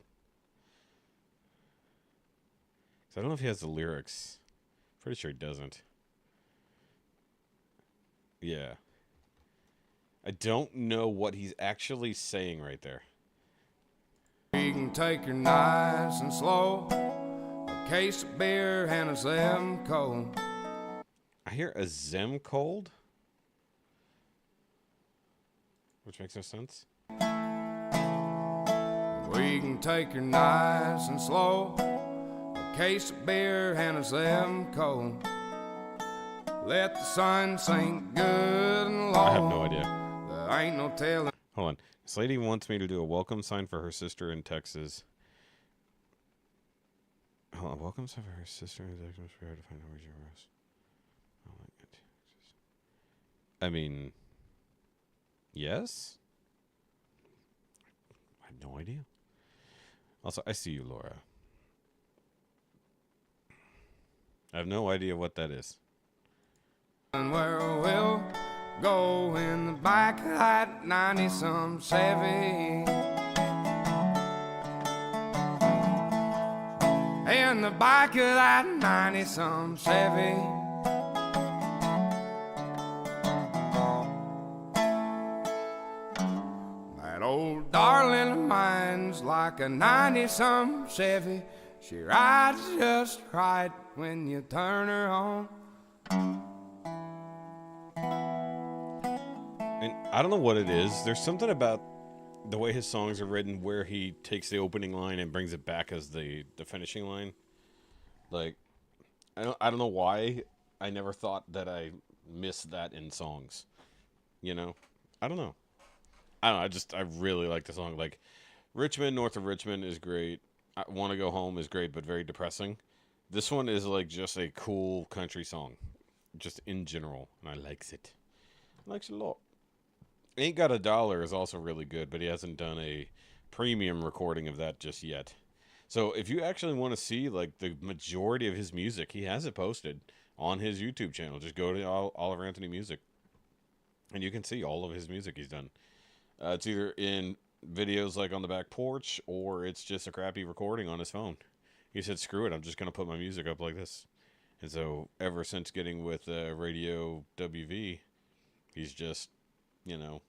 'Cause I don't know if he has the lyrics. Pretty sure he doesn't. Yeah. I don't know what he's actually saying right there. We can take her nice and slow. A case of beer and a Simcoe. I hear a Zem cold, which makes no sense. We can take her nice and slow. A case of beer and a Simcoe. Let the sun sink good and low. I have no idea. There ain't no telling. Hold on. This lady wants me to do a welcome sign for her sister in Texas. Hold on. Welcome sign for her sister in Texas. We have to find out where she was. I mean, yes? I have no idea. Also, I see you, Laura. I have no idea what that is. And where we'll go in the back of that 90-some Chevy. In the back of that 90-some Chevy. That old darling of mine's like a 90-some Chevy. She rides just right when you turn her on. And I don't know what it is. There's something about the way his songs are written where he takes the opening line and brings it back as the finishing line. Like, I don't know why I never thought that I missed that in songs. You know? I don't know. I really like the song. Like, Richmond, North of Richmond is great. I Want to Go Home is great, but very depressing. This one is like just a cool country song. Just in general. And I likes it. I likes it a lot. Ain't Got a Dollar is also really good, but he hasn't done a premium recording of that just yet. So if you actually want to see like the majority of his music, he has it posted on his YouTube channel. Just go to Oliver Anthony Music, and you can see all of his music he's done. It's either in videos like on the back porch, or it's just a crappy recording on his phone. He said, "Screw it, I'm just gonna put my music up like this." And so ever since getting with Radio WV, he's just, you know,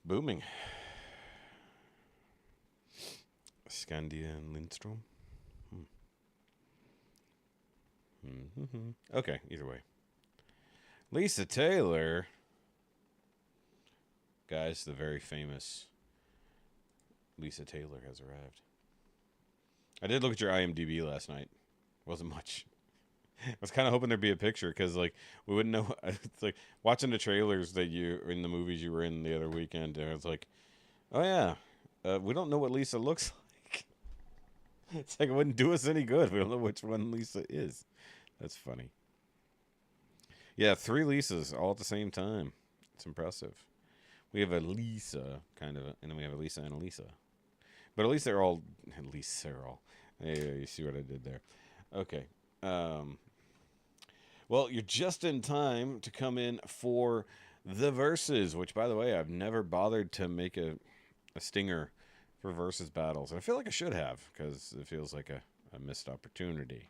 booming. Scandia and Lindstrom. Okay, either way. Lisa Taylor. Guys, the very famous Lisa Taylor has arrived. I did look at your IMDb last night. Wasn't much. I was kind of hoping there'd be a picture, because like we wouldn't know. It's like watching the trailers that you in the movies you were in the other weekend, and it's like, oh yeah, we don't know what Lisa looks like. It's like it wouldn't do us any good. We don't know which one Lisa is. That's funny. Yeah, 3 Lisas all at the same time. It's impressive. We have a Lisa kind of, and then we have a Lisa and a Lisa. But at least they're all. Hey, you see what I did there? Okay. Well, you're just in time to come in for the verses, which, by the way, I've never bothered to make a stinger for versus battles. And I feel like I should have, because it feels like a missed opportunity.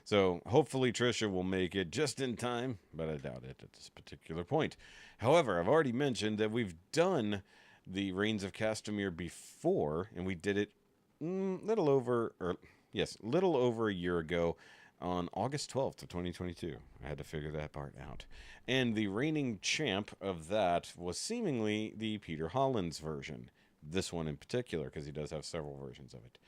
So hopefully Trisha will make it just in time, but I doubt it at this particular point. However, I've already mentioned that we've done the Reigns of Castamere before, and we did it little over a year ago on August 12th of 2022. I had to figure that part out. And the reigning champ of that was seemingly the Peter Hollins version. This one in particular, because he does have several versions of it.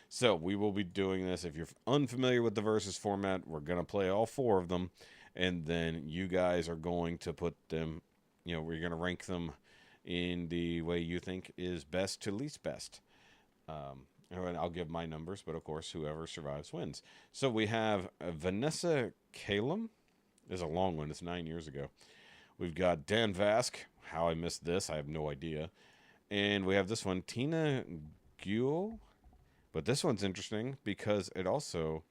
So we will be doing this. If you're unfamiliar with the versus format, we're going to play all 4 of them. And then you guys are going to put them, we're going to rank them in the way you think is best to least best. And I'll give my numbers, but of course, whoever survives wins. So we have Vanessa Kalem. There's a long one. It's 9 years ago. We've got Dan Vask. How I missed this, I have no idea. And we have this one, Tina Guo. But this one's interesting because it also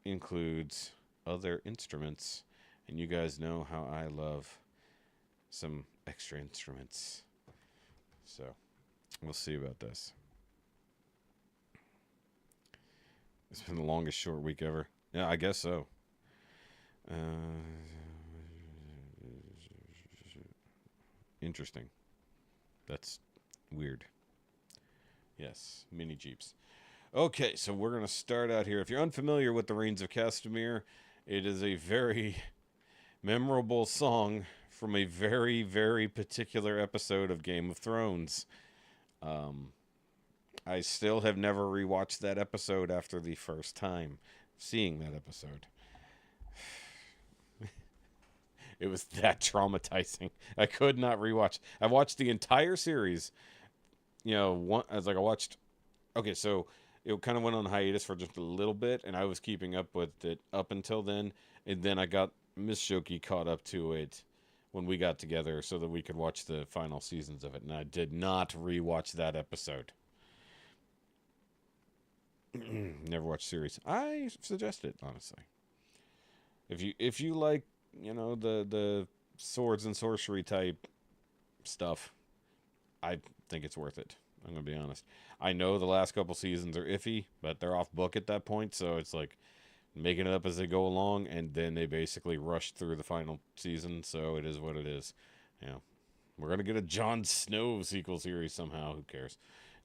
includes other instruments. And you guys know how I love some extra instruments. So, we'll see about this. It's been the longest short week ever. Yeah, I guess so. Interesting. That's weird. Yes, mini Jeeps. Okay, so we're going to start out here. If you're unfamiliar with the Reigns of Castamere, it is a very memorable song from a very, very particular episode of Game of Thrones. I still have never rewatched that episode after the first time seeing that episode. It was that traumatizing. I could not rewatch. I watched the entire series. You know, I watched. Okay, so it kind of went on hiatus for just a little bit, and I was keeping up with it up until then. And then I got Miss Shoki caught up to it when we got together so that we could watch the final seasons of it. And I did not rewatch that episode. Never watched series. I suggest it, honestly. If you like, you know, the swords and sorcery type stuff, I think it's worth it. I'm gonna be honest. I know the last couple seasons are iffy, but they're off book at that point, so it's like making it up as they go along, and then they basically rushed through the final season, so it is what it is. You know, we're gonna get a Jon Snow sequel series somehow. Who cares?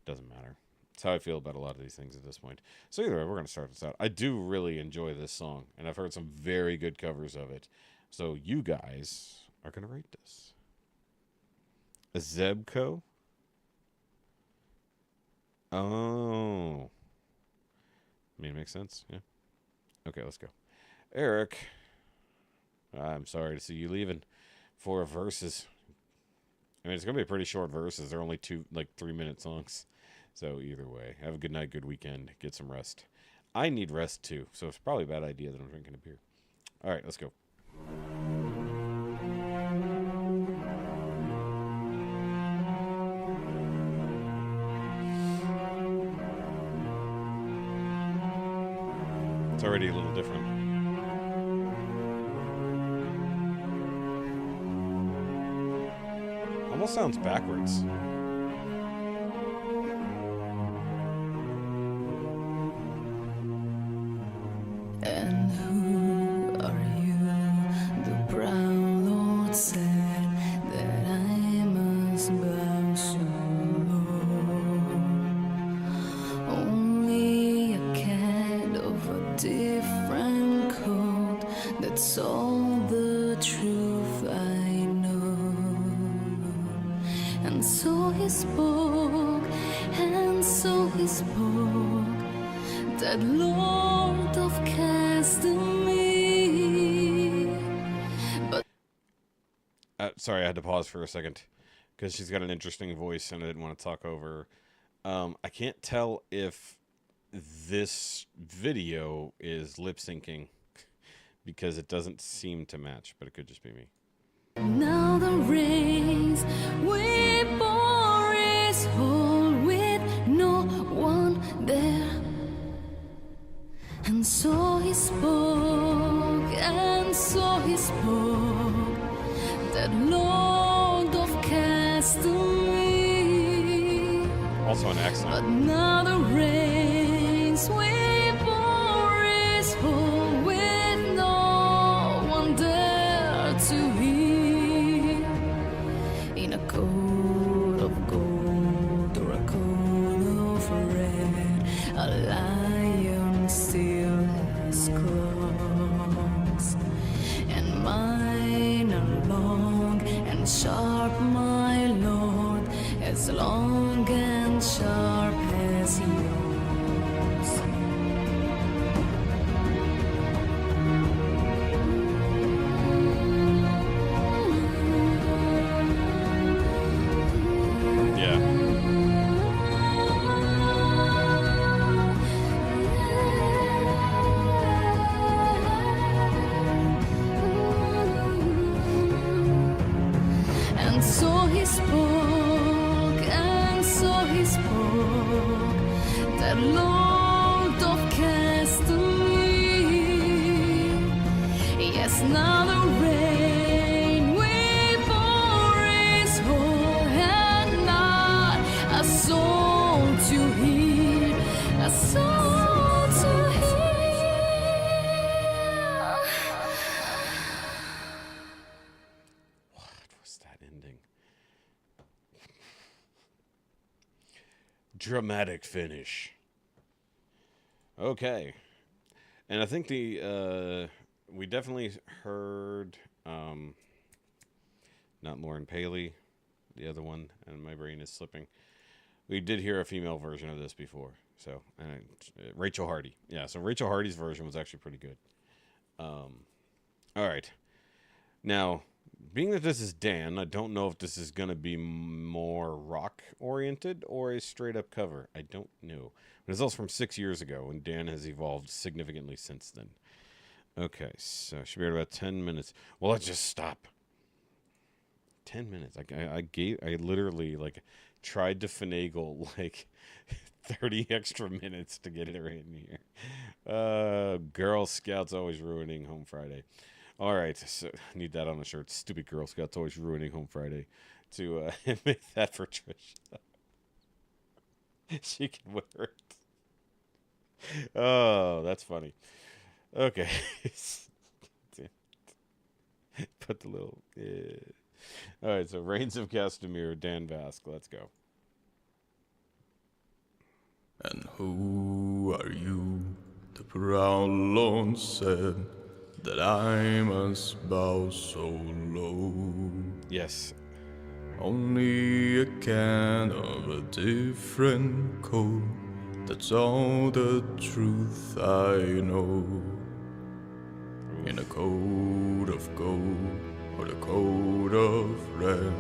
Doesn't matter. That's how I feel about a lot of these things at this point. So either way, we're going to start this out. I do really enjoy this song, and I've heard some very good covers of it. So you guys are going to rate this. A Zebco? Oh. I mean, it makes sense. Yeah. Okay, let's go. Eric, I'm sorry to see you leaving for verses. I mean, it's going to be a pretty short verses. They're only 3-minute songs. So either way, have a good night, good weekend, get some rest. I need rest too, so it's probably a bad idea that I'm drinking a beer. All right, let's go. It's already a little different. Almost sounds backwards. And who are you? The proud Lord said that I must bow so low. Only a cat of a different coat, that's all the truth I know. And so he spoke, and so he spoke, that Lord of Castamere. But sorry, I had to pause for a second because she's got an interesting voice and I didn't want to talk over her. I can't tell if this video is lip syncing because it doesn't seem to match, but it could just be me. now the rains we bore is whole with no one there. And so he spoke, and so he spoke, that Lord of Castamere. Also an accent. But now the rains we bore is whole with no one there to hear. In a coat of gold or a coat of red, a lion still has claws, and mine are long and sharp, my lord, as long and sharp as yours. Yeah. And so he spoke, and so he spoke, that Lord of Castamere. now the rain we pour is whole and not a soul to hear, a soul to hear. What was that ending? Dramatic finish. Okay. And I think we definitely heard, not Lauren Paley, the other one, and my brain is slipping. We did hear a female version of this before. So, Rachel Hardy. Yeah, so Rachel Hardy's version was actually pretty good. All right. Now, being that this is Dan, I don't know if this is going to be more rock-oriented or a straight-up cover. I don't know. But it's also from 6 years ago, and Dan has evolved significantly since then. Okay, so should be at about 10 minutes. Well, let's just stop. 10 minutes. I literally, like, tried to finagle, like, 30 extra minutes to get it right in here. Girl Scouts always ruining Home Friday. All right, so need that on a shirt. Stupid Girl Scouts always ruining Home Friday. To make that for Trisha. She can wear it. Oh, that's funny. Okay. Put the little... Yeah. All right, so Reigns of Castamere, Dan Vasc. Let's go. And who are you? The proud Lord said that I must bow so low. Yes. Only a can of a different coat. That's all the truth I know. In a coat of gold or the coat of red,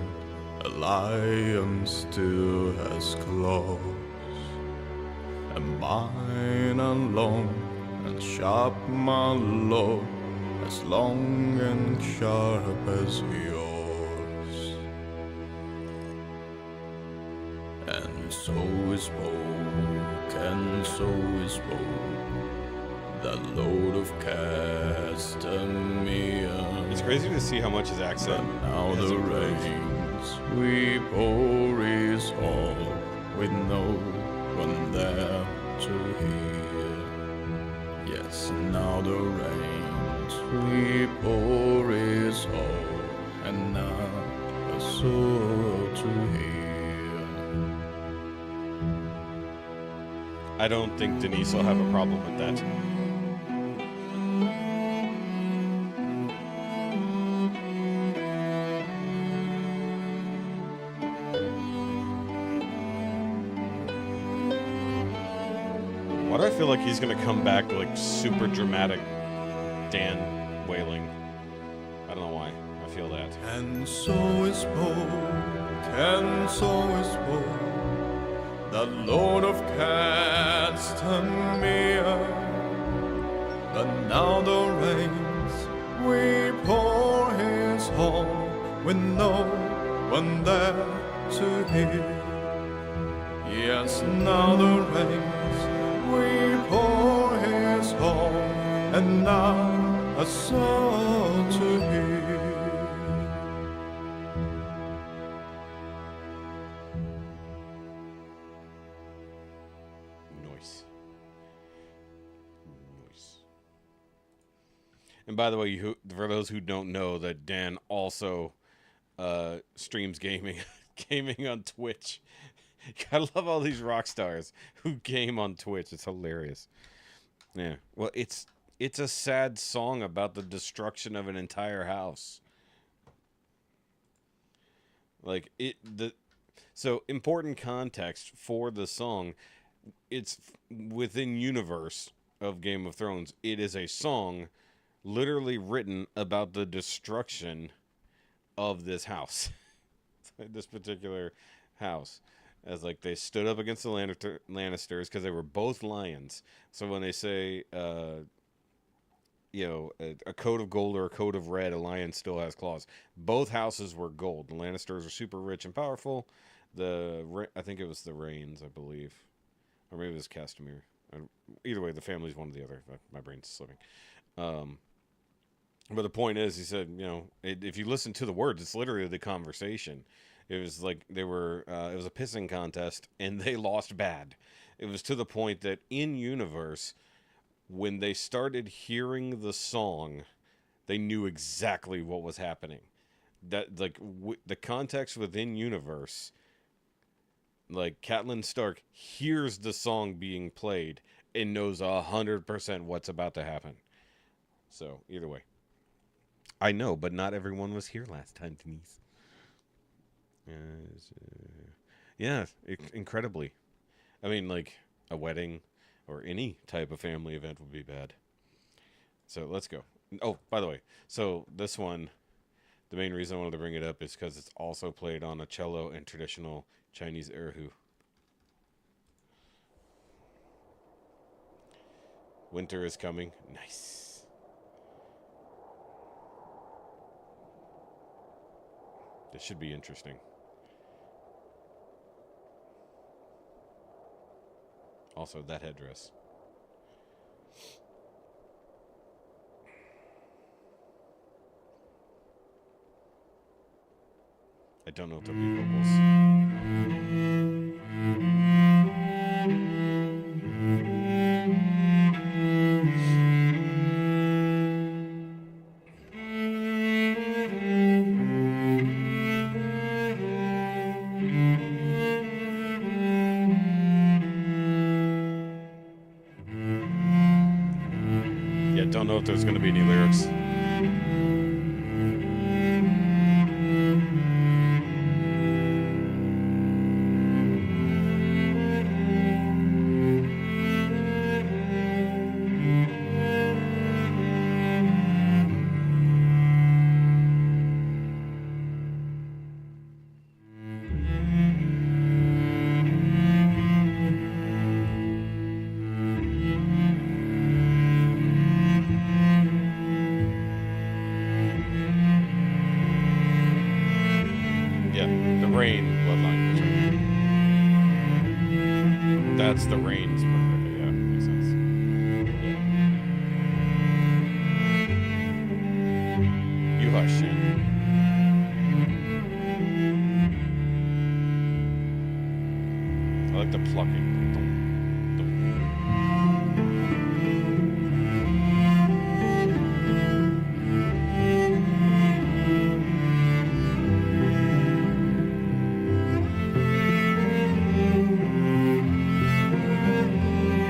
a lion still has claws. And mine are long and sharp, my lord, as long and sharp as yours. And so is spoke, and so is spoke, that load of Castamere. It's crazy to see how much his accent. And now has the improved. rains we pour is all, with no one there to hear. Yes, now the rains we pour is all, and not a soul to hear. I don't think Denise will have a problem with that. Why do I feel like he's gonna come back like super dramatic Dan wailing? I don't know why. I feel that. And so is spoke, and so is spoke, the Lord of Castamere. But now the rains we pour his home, with no one there to hear. Yes, now the rains we pour his home, and not a soul to hear. Nice. And by the way, for those who don't know, that Dan also streams gaming on Twitch. I love all these rock stars who game on Twitch. It's hilarious. Yeah. Well, it's a sad song about the destruction of an entire house. Like so important context for the song. It's within universe of Game of Thrones. It is a song literally written about the destruction of this house. This particular house. As like they stood up against the Lannisters because they were both lions. So when they say, a coat of gold or a coat of red, a lion still has claws. Both houses were gold. The Lannisters are super rich and powerful. I think it was the Rains, I believe, or maybe it was Castamere. Either way, the family's one or the other. My brain's slipping. But the point is, he said, if you listen to the words, it's literally the conversation. It was like it was a pissing contest, and they lost bad. It was to the point that in universe, when they started hearing the song, they knew exactly what was happening. That like the context within universe, like Catelyn Stark hears the song being played and knows 100% what's about to happen. So either way, I know, but not everyone was here last time, Denise. Yeah, incredibly. I mean, like a wedding or any type of family event would be bad. So let's go. Oh, by the way, so this one, the main reason I wanted to bring it up is because it's also played on a cello and traditional Chinese erhu. Winter is coming. Nice. This should be interesting. Also, that headdress. I don't know if there'll be vocals. Yeah, don't know if there's going to be any lyrics. Yeah, the rain bloodline. That's the rains. Okay, yeah, makes sense. You hush, Shan. I like the plucking.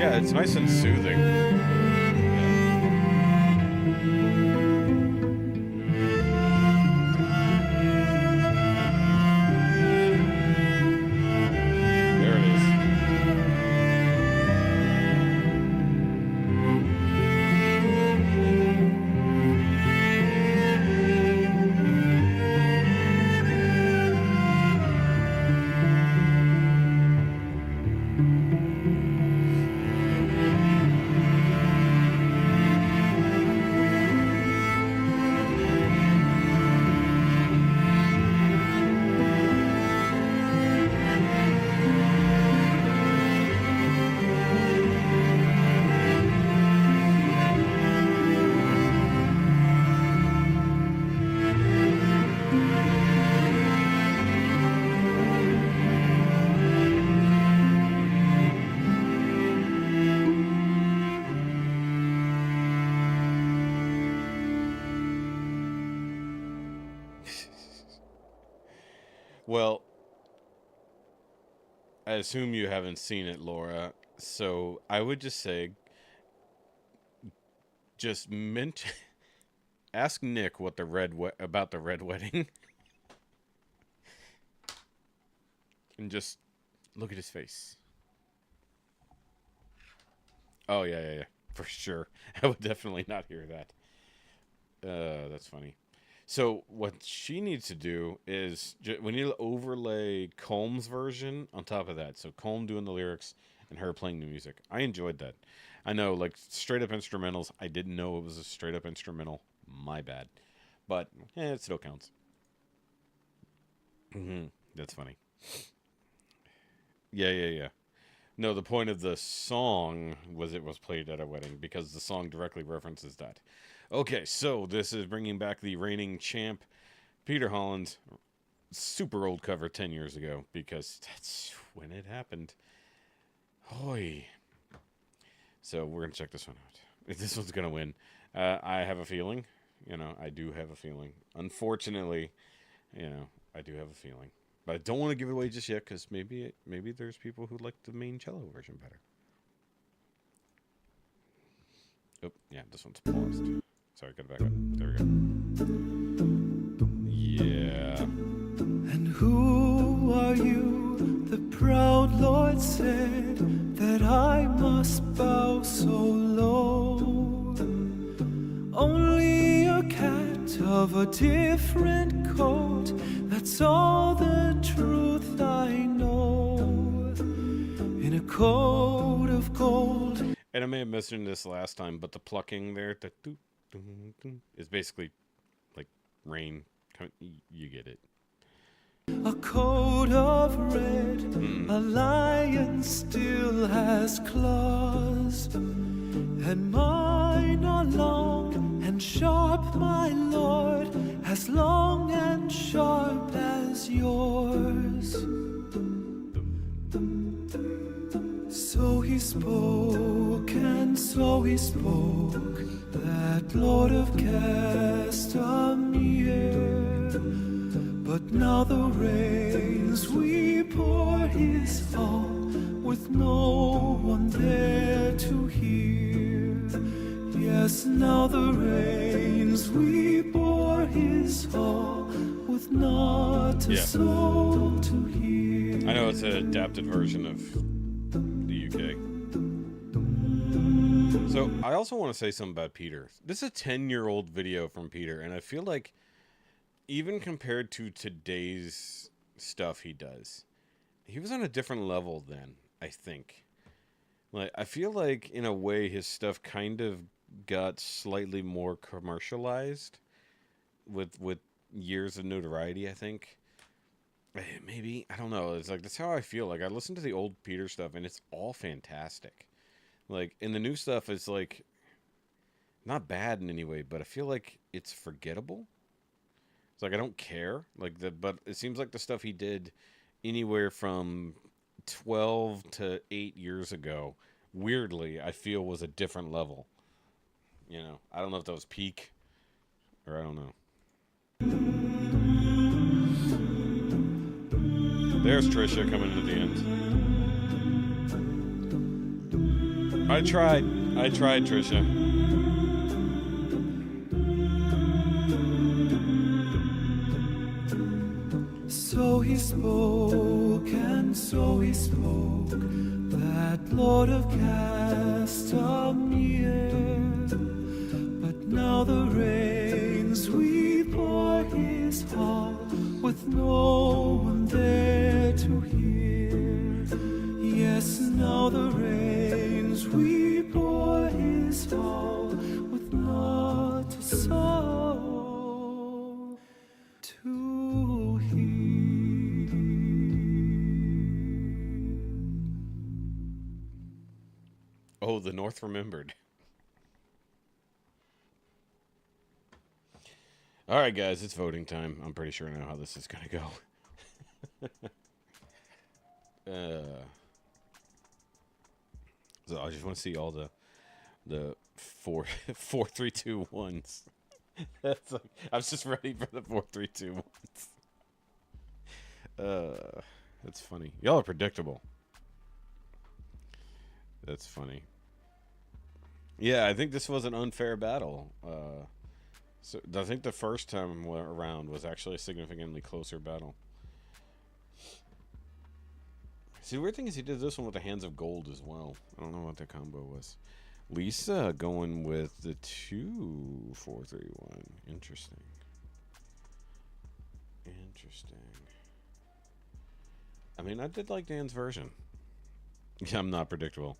Yeah, it's nice and soothing. There it is. Well, I assume you haven't seen it, Laura. So I would just say, just ask Nick what about the red wedding, and just look at his face. Oh yeah, for sure. I would definitely not hear that. That's funny. So what she needs to do is we need to overlay Colm's version on top of that. So Colm doing the lyrics and her playing the music. I enjoyed that. I know, like straight up instrumentals. I didn't know it was a straight up instrumental. My bad, but it still counts. That's funny. Yeah. No, the point of the song was it was played at a wedding because the song directly references that. Okay, so this is bringing back the reigning champ, Peter Holland's super old cover 10 years ago, because that's when it happened. Hoy. So we're going to check this one out. If this one's going to win. I have a feeling. I do have a feeling. Unfortunately, I do have a feeling. But I don't want to give it away just yet, because maybe there's people who like the main cello version better. Oh, yeah, this one's paused. Sorry, got it back up. There we go. Yeah. And who are you? The proud Lord said that I must bow so low. Only a cat of a different coat, that's all the truth I know. In a coat of gold. And I may have mentioned this last time, but the plucking there is basically like rain. You get it. A coat of red, a lion still has claws, and mine are long and sharp, my lord, as long and sharp as yours. So he spoke, and so he spoke, that Lord of Castamere. But now the rains weep o'er his hall, with no one there to hear. Yes, now the rains weep o'er his hall, with not a soul to hear. I know it's an adapted version of the UK. So I also want to say something about Peter. This is a 10-year-old video from Peter, and I feel like even compared to today's stuff he does, he was on a different level then, I think. Like, I feel like, in a way, his stuff kind of got slightly more commercialized with years of notoriety, I think. Maybe, I don't know. It's like, that's how I feel. Like, I listen to the old Peter stuff, and it's all fantastic. Like, in the new stuff, it's like, not bad in any way, but I feel like it's forgettable. It's like, I don't care. But it seems like the stuff he did anywhere from 12 to 8 years ago, weirdly, I feel was a different level. I don't know if that was peak, or I don't know. There's Trisha coming into the end. I tried, Trisha. So he spoke, and so he spoke, that Lord of Castamere. But now the rains weep o'er his hall, with no one there to hear. Yes, now the rains weep o'er his hall, with not a soul to hear. Oh, the North remembered. All right, guys, it's voting time. I'm pretty sure I know how this is going to go. So I just want to see all the 4, 4, 3, 2, 1s. That's like, I was just ready for the 4, 3, 2, 1s. That's funny. Y'all are predictable. That's funny. Yeah, I think this was an unfair battle. So I think the first time around was actually a significantly closer battle. See, the weird thing is he did this one with the Hands of Gold as well. I don't know what the combo was. Lisa going with the 2, 4, 3, 1. Interesting. Interesting. I mean, I did like Dan's version. Yeah, I'm not predictable.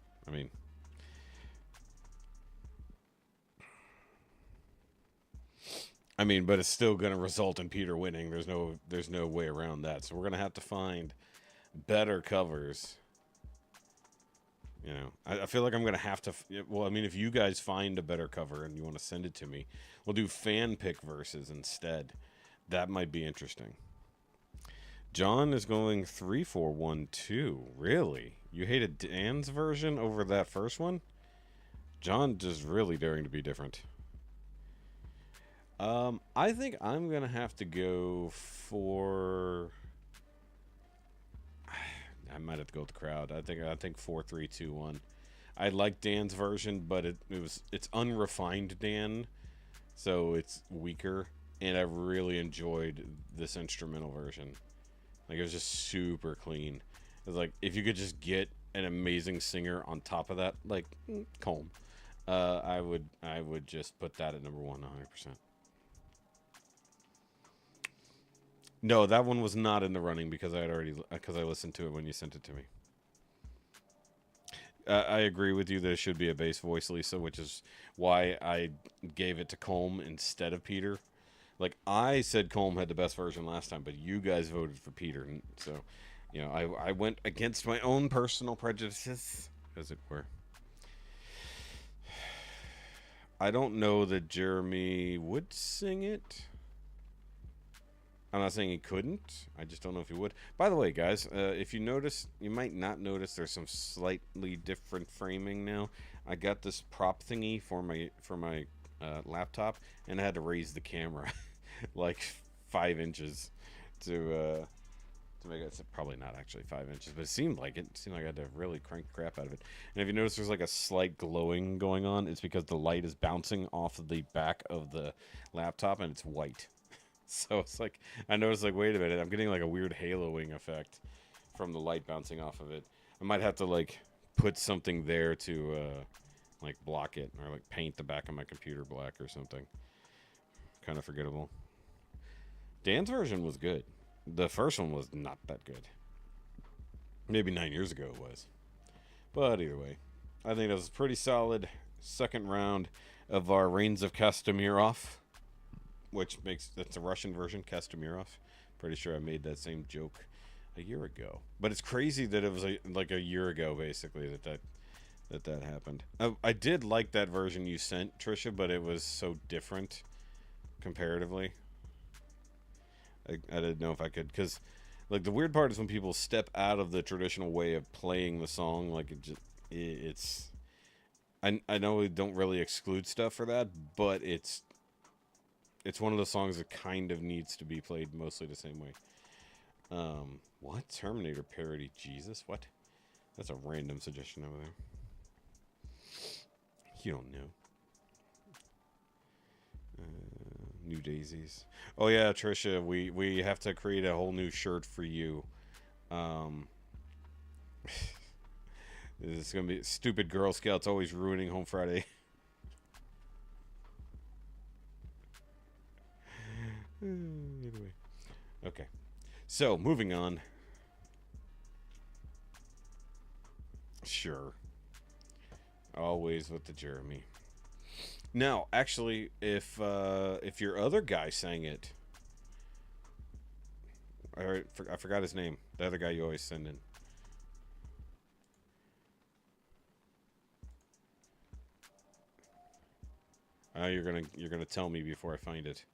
I mean, but it's still going to result in Peter winning. There's no way around that. So we're going to have to find better covers You know, I feel like I'm going to have to... Well, I mean, if you guys find a better cover and you want to send it to me, we'll do fan pick verses instead. That might be interesting. John is going 3-4-1-2. Really? You hated Dan's version over that first one? John just really daring to be different. I think I'm going to have to go for... I might have to go with the crowd. I think 4-3-2-1. I like Dan's version, but it's unrefined Dan, so it's weaker. And I really enjoyed this instrumental version. Like, it was just super clean. It was like, if you could just get an amazing singer on top of that, like Colm, I would just put that at number 1 100%. No, that one was not in the running because I listened to it when you sent it to me. I agree with you that it should be a bass voice, Lisa, which is why I gave it to Colm instead of Peter. Like, I said Colm had the best version last time, but you guys voted for Peter, and so, you know, I went against my own personal prejudices, as it were. I don't know that Jeremy would sing it. I'm not saying he couldn't. I just don't know if he would. By the way, guys, if you notice, you might not notice there's some slightly different framing now. I got this prop thingy for my laptop, and I had to raise the camera like 5 inches to make it. It's probably not actually 5 inches, but it seemed like it. It seemed like I had to really crank the crap out of it. And if you notice, there's like a slight glowing going on. It's because the light is bouncing off of the back of the laptop, and it's white. So it's like, I noticed, like, wait a minute, I'm getting like a weird haloing effect from the light bouncing off of it. I might have to like put something there to like block it, or like paint the back of my computer black or something. Kind of forgettable. Dan's version was good. The first one was not that good. Maybe 9 years ago it was. But either way, I think that was a pretty solid second round of our Reigns of Castamere, which makes, that's a Russian version, Castamere. Pretty sure I made that same joke a year ago. But it's crazy that it was like a year ago, basically, that happened. I did like that version you sent, Trisha, but it was so different comparatively. I didn't know if I could, because like the weird part is when people step out of the traditional way of playing the song. Like it's I know we don't really exclude stuff for that, but it's one of the songs that kind of needs to be played mostly the same way. What? Terminator parody? Jesus, what? That's a random suggestion over there. You don't know. New Daisies. Oh yeah, Trisha, we have to create a whole new shirt for you. This is gonna be stupid Girl Scouts always ruining Home Friday. Anyway. Okay. So, moving on. Sure. Always with the Jeremy. Now, actually, if your other guy sang it, I forgot his name. The other guy you always send in. You're gonna tell me before I find it.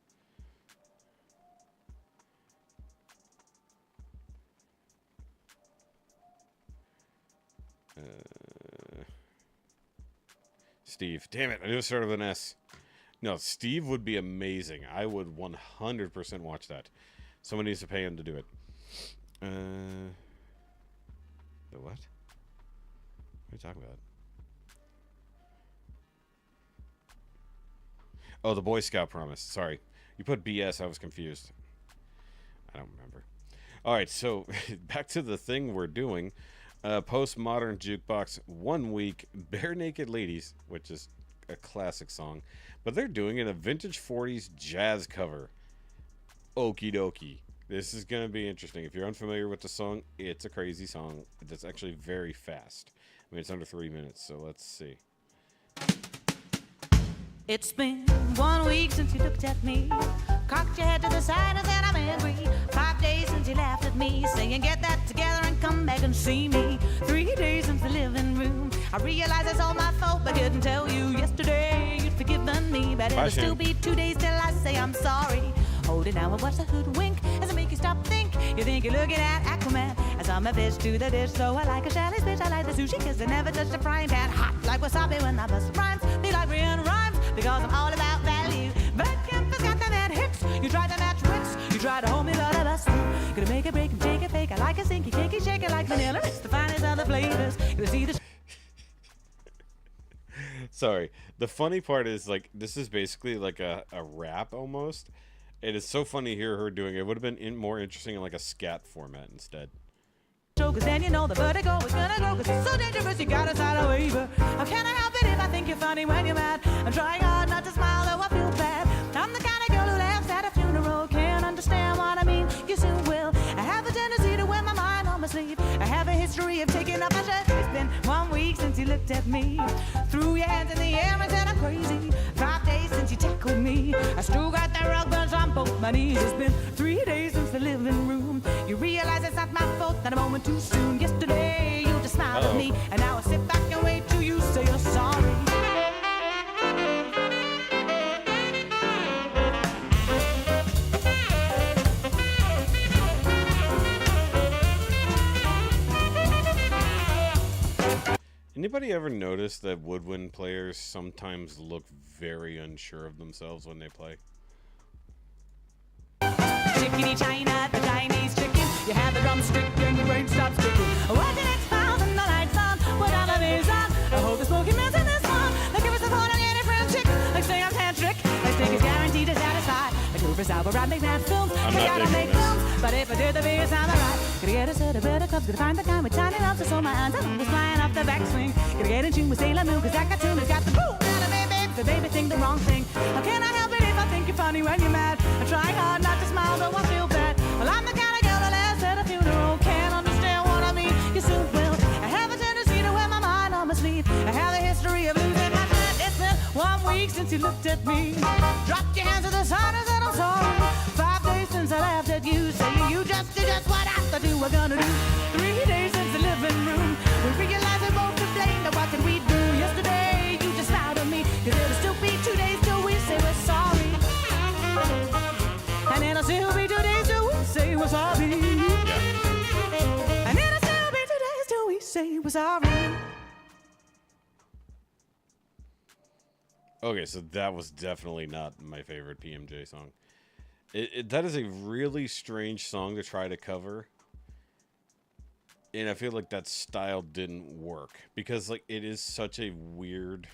Steve. Damn it, I knew it started with an S. No, Steve would be amazing. I would 100% watch that. Someone needs to pay him to do it. The what? What are you talking about? Oh, the Boy Scout Promise. Sorry. You put BS, I was confused. I don't remember. Alright, so back to the thing we're doing. Postmodern Jukebox 1 week Bare Naked Ladies, which is a classic song, but they're doing it a vintage 40s jazz cover. Okie dokie. This is going to be interesting. If you're unfamiliar with the song, it's a crazy song. It's actually very fast. I mean, it's under 3 minutes, so let's see. It's been 1 week since you looked at me, cocked your head to the side and said I'm angry. 5 days since you laughed at me, saying get that together and come back and see me. 3 days since the living room, I realize it's all my fault, but couldn't tell you yesterday you'd forgiven me. But it'll still be 2 days till I say I'm sorry. Hold it now and watch the hood wink as I make you stop think. You think you're looking at Aquaman. I saw my fish to the dish, so I like a Shelley's fish. I like the sushi cause I never touched a frying pan. Hot like wasabi when I bust rhymes. They like Rihanna rhymes because I'm all about value. But Kemp has got them at hits. You try to match wits. You try to hold me, but I bust you. Gonna make it, break and take it, fake. I like a stinky, cakey, shake it like vanilla. It's the finest of the flavors. Gonna see the Sorry. The funny part is, like, this is basically like a rap almost. It is so funny to hear her doing it. It would have been more interesting in like a scat format instead. Cause then you know the vertigo is gonna go. Cause it's so dangerous, you gotta sign a waiver. How can I help it if I think you're funny when you're mad? I'm trying hard not to smile, though I feel bad. I'm the kind of girl who laughs at a funeral. Can't understand what I mean, you soon will. I have a tendency to wear my mind on my sleeve. I have a history of taking off my shirt. It's been 1 week since you looked at me. Threw your hands in the air and said I'm crazy. 5 days since you tackled me. I still got the rug burns on both my knees. It's been 3 days since the living room. You realize it's not my fault that a moment too soon. Yesterday you just smiled at me, and now I sit back and wait till you say you're sorry. Anybody ever notice that woodwind players sometimes look very unsure of themselves when they play? Chickeny China, the Chinese chicken. You have the drumstick and the brain stops ticking. What's the next pound and the lights on? What all of is on? I hope the smoking man's in this one. Like give us a phone on any French chick. Like say I'm tantric. Like think it's guaranteed to satisfy. Like Cooper Sauber, Rod McNabb films. I'm I not gotta digging make this. films. But if I did the biggest sound alright. Gonna get a set of better clubs. Gonna find the kind with tiny lumps. So my hands are always flying off the backswing. Gonna get in tune with Sailor Moon. Cause that cartoon has got the boom. The baby think the wrong thing. How can I help it if I think you're funny when you're mad? I'm trying hard not to smile, though I feel bad. Well, I'm the kind of girl that laughs at a funeral. Can't understand what I mean. You soon will. I have a tendency to wear my mind on my sleeve. I have a history of losing my mind. It's been 1 week since you looked at me. Dropped your hands to the side and said I'm sorry. 5 days since I laughed at you. Say you just did just what I thought you were gonna do. 3 days since the living room. We realized we both to blame. Now what did we do yesterday? You just smiled at me. Cause it'll still be 2 days till we say we're sorry. And it'll still be 2 days till we say we're sorry. And it'll still be 2 days till we say we're sorry. Okay, so that was definitely not my favorite PMJ song. That is a really strange song to try to cover. And I feel like that style didn't work. Because, like, it is such a weird...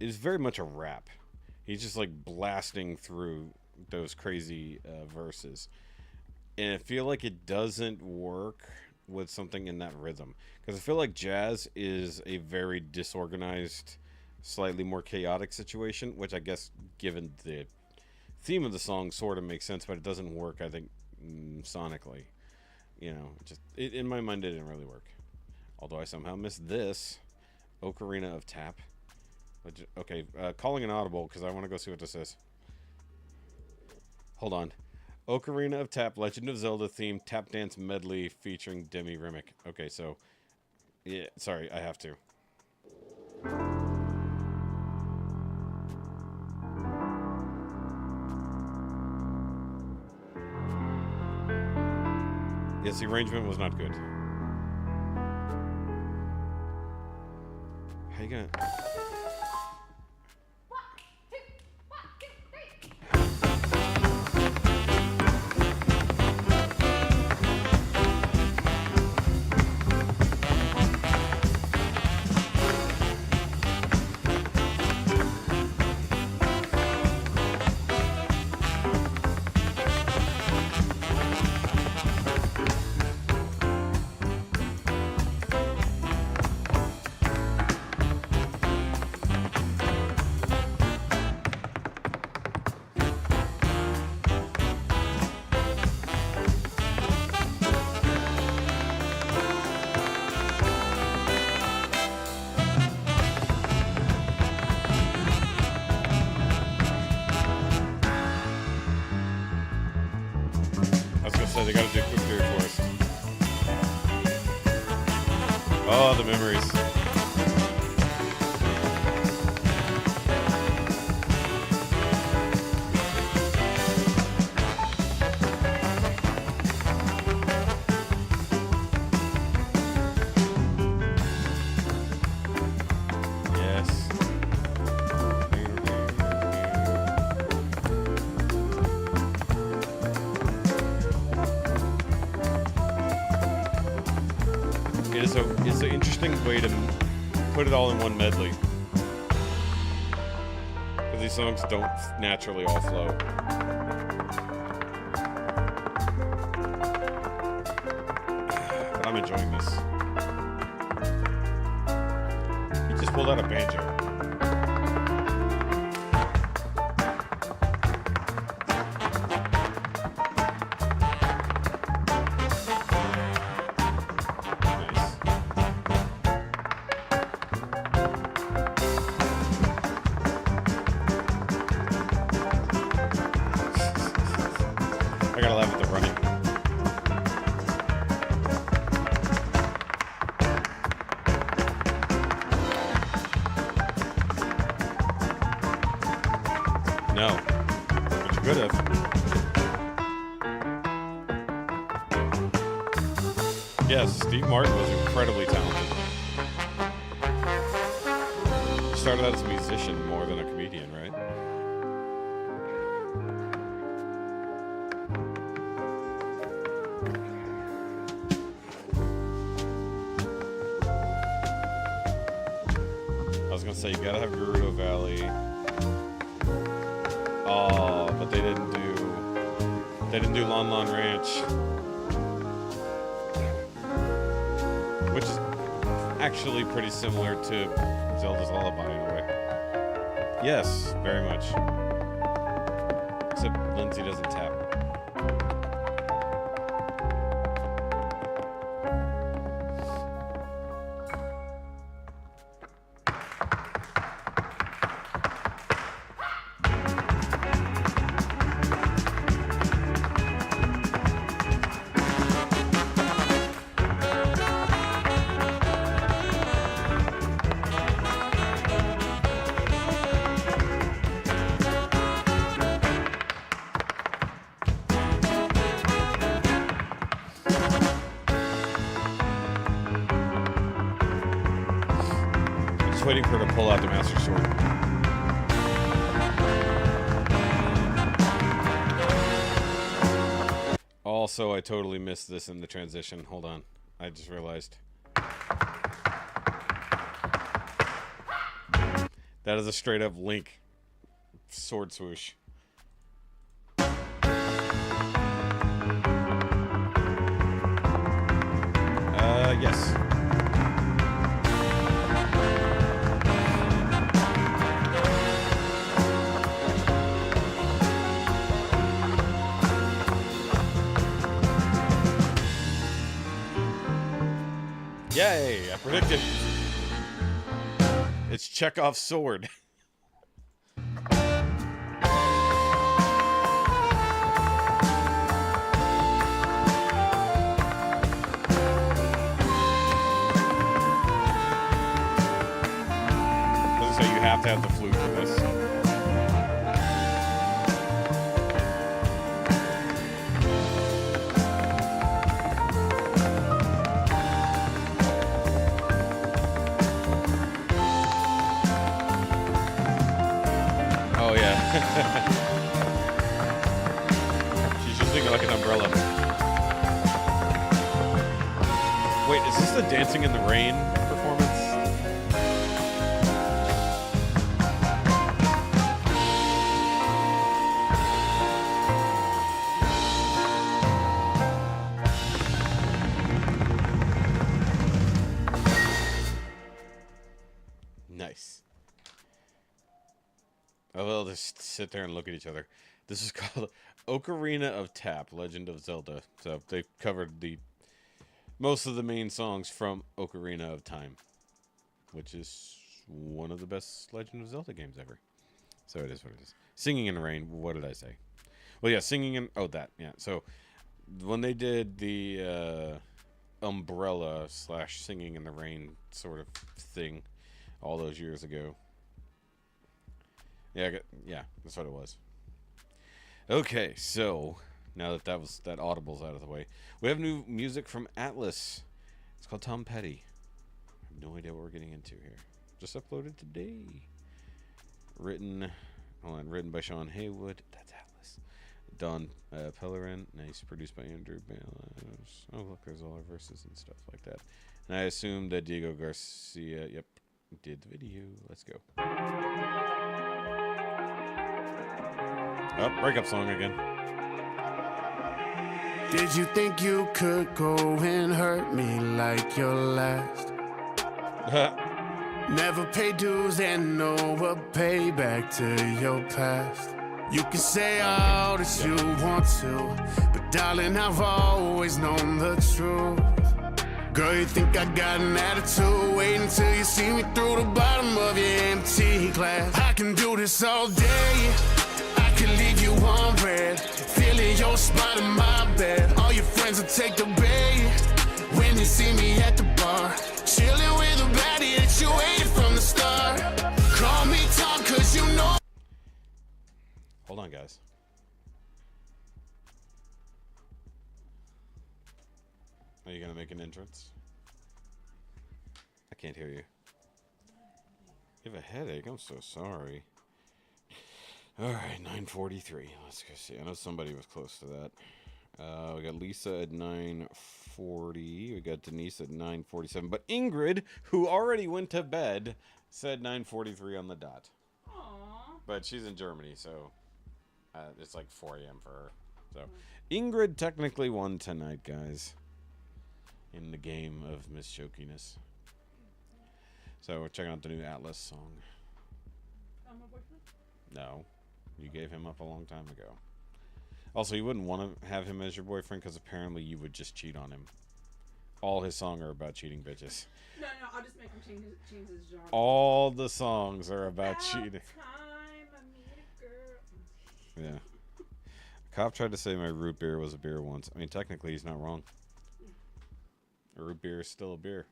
It is very much a rap. He's just, like, blasting through those crazy verses. And I feel like it doesn't work with something in that rhythm. Because I feel like jazz is a very disorganized, slightly more chaotic situation. Which I guess, given the theme of the song, sort of makes sense. But it doesn't work, I think, sonically. You know, just in my mind, it didn't really work. Although I somehow missed this. Ocarina of Tap. Okay, calling an audible because I want to go see what this is. Hold on. Ocarina of Tap, Legend of Zelda theme tap dance medley featuring Demi Remick. Okay, so yeah, sorry, I have to. Yes, the arrangement was not good. How you gonna... They gotta do quick period for us. Oh, the memories. Yes. It's an interesting way to put it all in one medley. Because these songs don't naturally all flow. But I'm enjoying this. He just pulled out a banjo. I gotta laugh at the running. No. But you could have. Yes, Steve Martin was incredibly talented. He started out as a musician more than a comedian, right? I was gonna say you gotta have Gerudo Valley. Oh, but they didn't do Lon Lon Ranch, which is actually pretty similar to Zelda's Lullaby in a way. Yes, very much. Except Lindsay doesn't tap. Just waiting for her to pull out the Master Sword. Also, I totally missed this in the transition. Hold on. I just realized. That is a straight up Link sword swoosh. Yes. Yay, I predicted. It's Chekhov's sword. So you have to have the flute for this. Oh yeah. She's using it like an umbrella. Wait, is this the Dancing in the Rain performance? Nice. Oh, they'll just sit there and look at each other. This is called Ocarina of Tap, Legend of Zelda. So they covered most of the main songs from Ocarina of Time, which is one of the best Legend of Zelda games ever. So it is what it is. Singing in the Rain, what did I say? Well, yeah, singing in... Oh, that, yeah. So when they did the umbrella / singing in the rain sort of thing all those years ago. Yeah, that's what it was. Okay, so now that that audible's out of the way, we have new music from Atlas. It's called Tom Petty. I have no idea what we're getting into here. Just uploaded today. Written by Sean Haywood. That's Atlas. Don Pellerin. Nice. Produced by Andrew Balas. Oh, look, there's all our verses and stuff like that. And I assume that Diego Garcia, did the video. Let's go. Oh, breakup song again. Did you think you could go and hurt me like your last? Never pay dues and know a payback to your past. You can say all that you want to, but darling, I've always known the truth. Girl, you think I got an attitude? Wait until you see me through the bottom of your empty glass. I can do this all day. I can leave you on red, feeling your spot in my bed. All your friends will take the bait when they see me at the bar, chilling with a baddie that you hated from the start. Call me Tom, cause you know. Hold on, guys. Are you gonna make an entrance? I can't hear you. You have a headache? I'm so sorry. Alright, 9:43. Let's go see. I know somebody was close to that. We got Lisa at 9:40. We got Denise at 9:47. But Ingrid, who already went to bed, said 9:43 on the dot. Aww. But she's in Germany, so it's like 4 a.m. for her. So Ingrid technically won tonight, guys, in the game of misjokiness. So we're checking out the new Atlas song. My boyfriend? No. You gave him up a long time ago. Also, you wouldn't want to have him as your boyfriend because apparently you would just cheat on him. All his songs are about cheating bitches. No, I'll just make him change his genre. All the songs are about cheating. Time I meet a girl. Yeah. A cop tried to say my root beer was a beer once. I mean, technically, he's not wrong. A root beer is still a beer.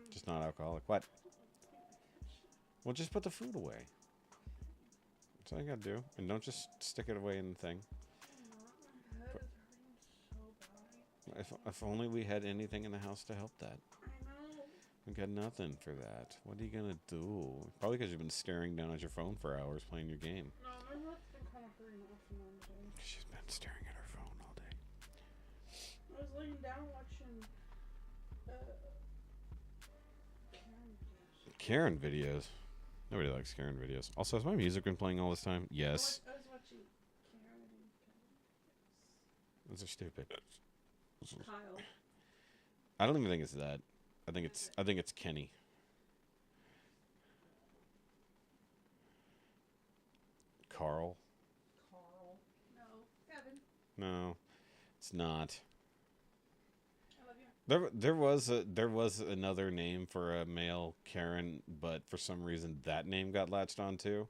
Just not alcoholic. What? Well, just put the food away. That's all you gotta do. And don't just stick it away in the thing. If only we had anything in the house to help that. We got nothing for that. What are you gonna do? Probably because you've been staring down at your phone for hours playing your game. No, my head's been kind of hurting off and on today. She's been staring at her phone all day. I was laying down watching Karen videos. Nobody likes Karen videos. Also, has my music been playing all this time? Yes. I was watching Karen and Those are stupid. Kyle. I don't even think it's that. I think it's Kenny. Carl. No. Kevin. No, it's not. I love you. There was another name for a male Karen, but for some reason that name got latched onto.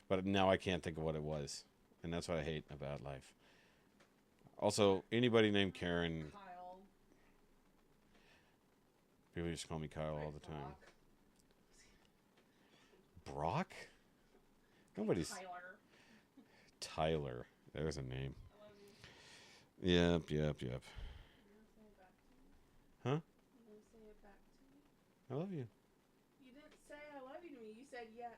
But now I can't think of what it was, and that's what I hate about life. Also, anybody named Karen, Kyle. people used to call me Kyle all the time. Brock? Nobody's Tyler. There's a name. Yep. Huh? I love you. You didn't say I love you to me. You said yep.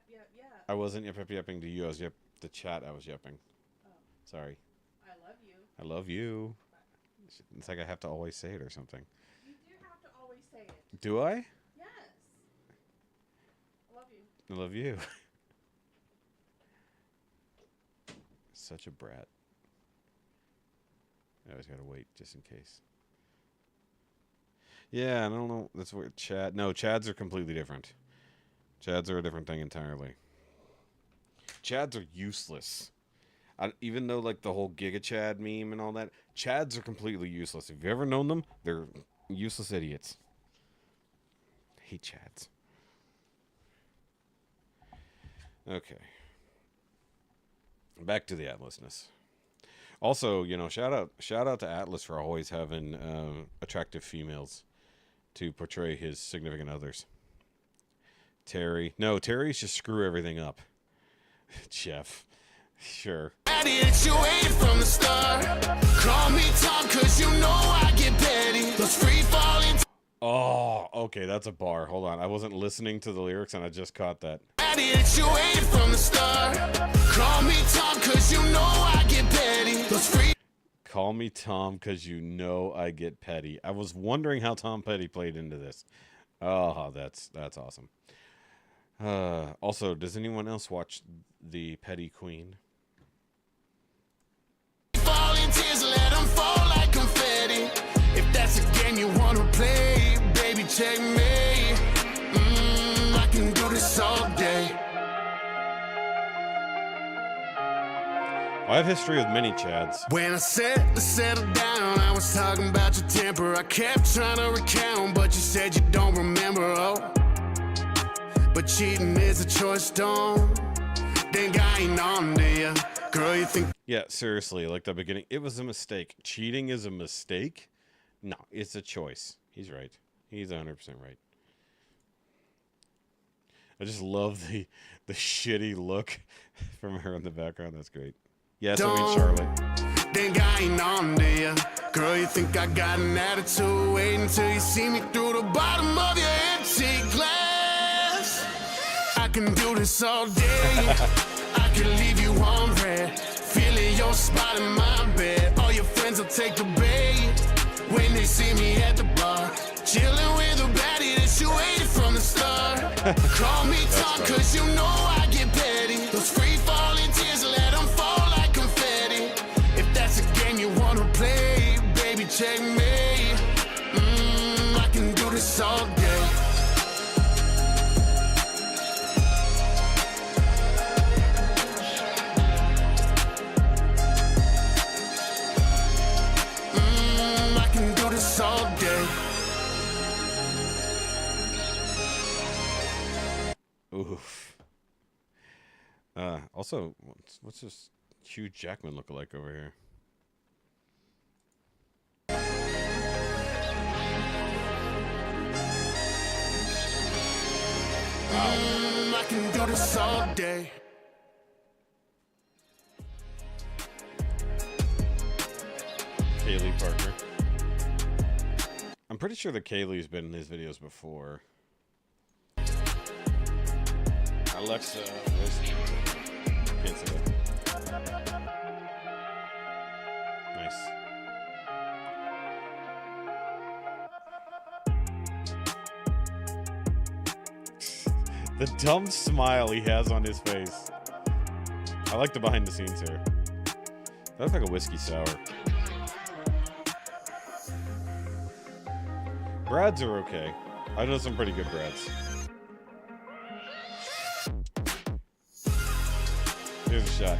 I wasn't yepping to you. I was the chat. I was yepping. Oh. Sorry. I love you. I love you. It's like I have to always say it or something. You do have to always say it. Do I? Yes. I love you. I love you. Such a brat. I always gotta wait just in case. Yeah, I don't know. That's weird. Chad. No, Chads are completely different. Chads are a different thing entirely. Chads are useless. Even though, like, the whole Giga Chad meme and all that, Chads are completely useless. If you've ever known them, they're useless idiots. I hate Chads. Okay. Back to the Atlasness. Also, you know, shout out to Atlas for always having attractive females to portray his significant others. Terry. No, Terry's just screw everything up. Jeff. Sure. You waited from the start. Call me Tom, cause you know I get petty. Those free falling. Oh, okay, that's a bar. Hold on. I wasn't listening to the lyrics and I just caught that. You waited from the start. Call me Tom, cause you know I get petty. Those free. Call me Tom, cause you know I get petty. I was wondering how Tom Petty played into this. Oh, that's awesome. Also, does anyone else watch the Petty Queen? Falling tears, let them fall like confetti. If that's a game you wanna play, baby, check me. I can do this all day. I have history with many Chads. When I said to settle down, I was talking about your temper. I kept trying to recount, but you said you don't remember. Oh, but cheating is a choice, don't think I ain't on to you. Girl, you think... Yeah, seriously, like the beginning, it was a mistake. Cheating is a mistake? No, it's a choice. He's right. He's 100% right. I just love the shitty look from her in the background. That's great. Yes, I mean Charlotte. Think I ain't on to you. Girl, you think I got an attitude? Wait until you see me through the bottom of your empty glass. I can do this all day. I can leave you on red, feeling your spot in my bed. All your friends will take the bait when they see me at the bar, chilling with a baddie that you waited from the start. Call me Tom, cause you know I get petty. Those free falling tears, let them fall like confetti. If that's a game you wanna play, baby, check me. I can do this all day. All day. Oof. Also, what's this Hugh Jackman look like over here? I can do this all day. Kaylee Parker. I'm pretty sure that Kaylee's been in his videos before. Alexa, can't say that. Nice. The dumb smile he has on his face. I like the behind the scenes here. That looks like a whiskey sour. Brads are okay. I know some pretty good brads. Here's a shot.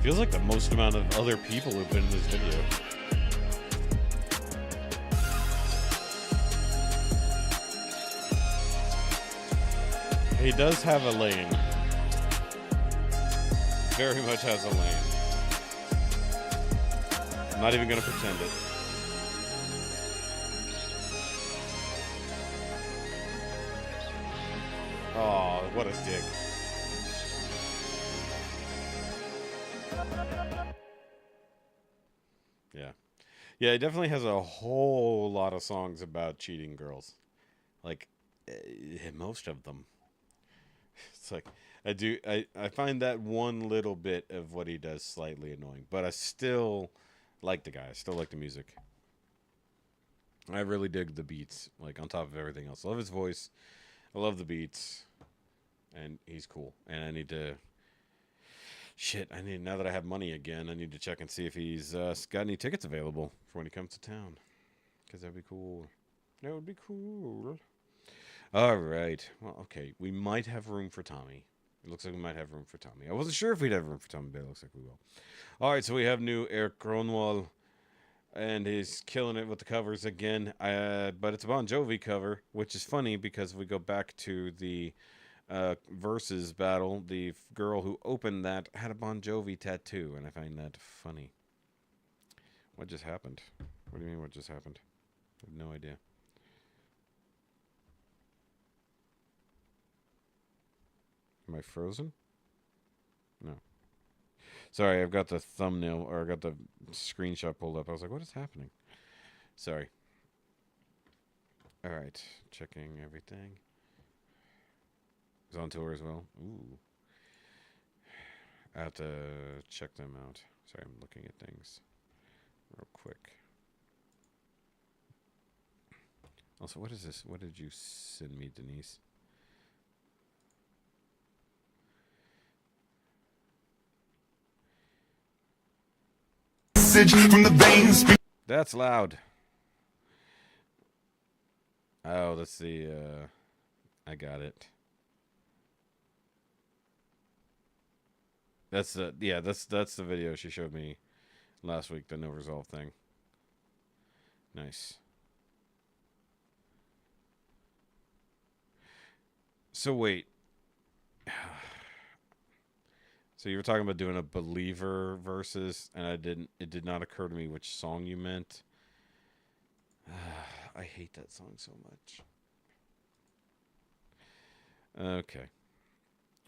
Feels like the most amount of other people who've been in this video. He does have a lane. Very much has a lane. I'm not even gonna pretend it. Oh, what a dick. Yeah. Yeah, he definitely has a whole lot of songs about cheating girls. Like, most of them. It's like, I find that one little bit of what he does slightly annoying. But I still like the guy. I still like the music. I really dig the beats, like, on top of everything else. I love his voice. I love the beats. And he's cool. And I need to... Shit, now that I have money again, I need to check and see if he's got any tickets available for when he comes to town. Because that'd be cool. That would be cool. All right. Well, okay. We might have room for Tommy. It looks like we might have room for Tommy. I wasn't sure if we'd have room for Tommy, but it looks like we will. All right, so we have new Eric Gronwall, and he's killing it with the covers again. But it's a Bon Jovi cover, which is funny because if we go back to the Versus battle, the girl who opened that had a Bon Jovi tattoo, and I find that funny. What just happened? What do you mean what just happened? I have no idea. Am I frozen? No. Sorry, I've got the thumbnail, or I got the screenshot pulled up. I was like, what is happening? Sorry. Alright, checking everything. He's on tour as well. Ooh. I have to check them out. Sorry, I'm looking at things real quick. Also, what is this? What did you send me, Denise? From the veins. That's loud. Oh, that's the, I got it. That's the, yeah, that's the video she showed me last week, the no resolve thing. Nice. So wait. So you were talking about doing a Believer versus, and it did not occur to me which song you meant. I hate that song so much. Okay.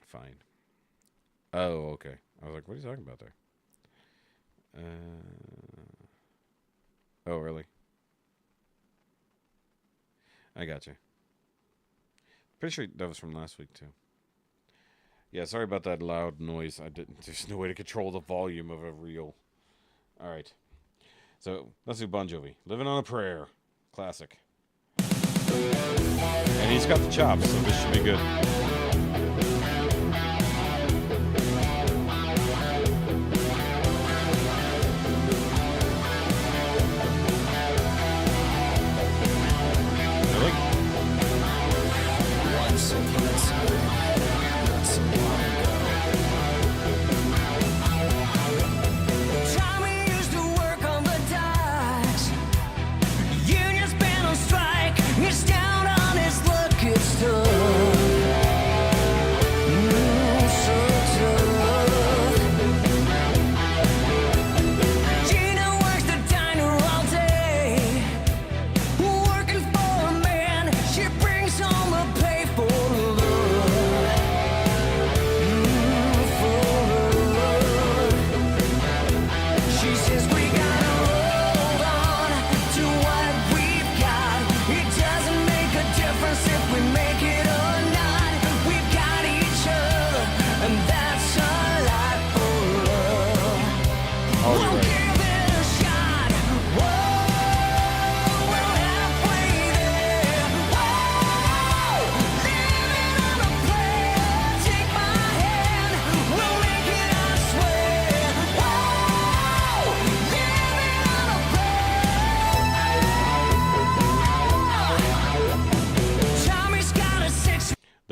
Fine. Oh, okay. I was like, what are you talking about there? Oh, really? I got you. Pretty sure that was from last week, too. Yeah, sorry about that loud noise. There's no way to control the volume of a reel. Alright. So, let's do Bon Jovi. Living on a Prayer. Classic. And he's got the chops, so this should be good.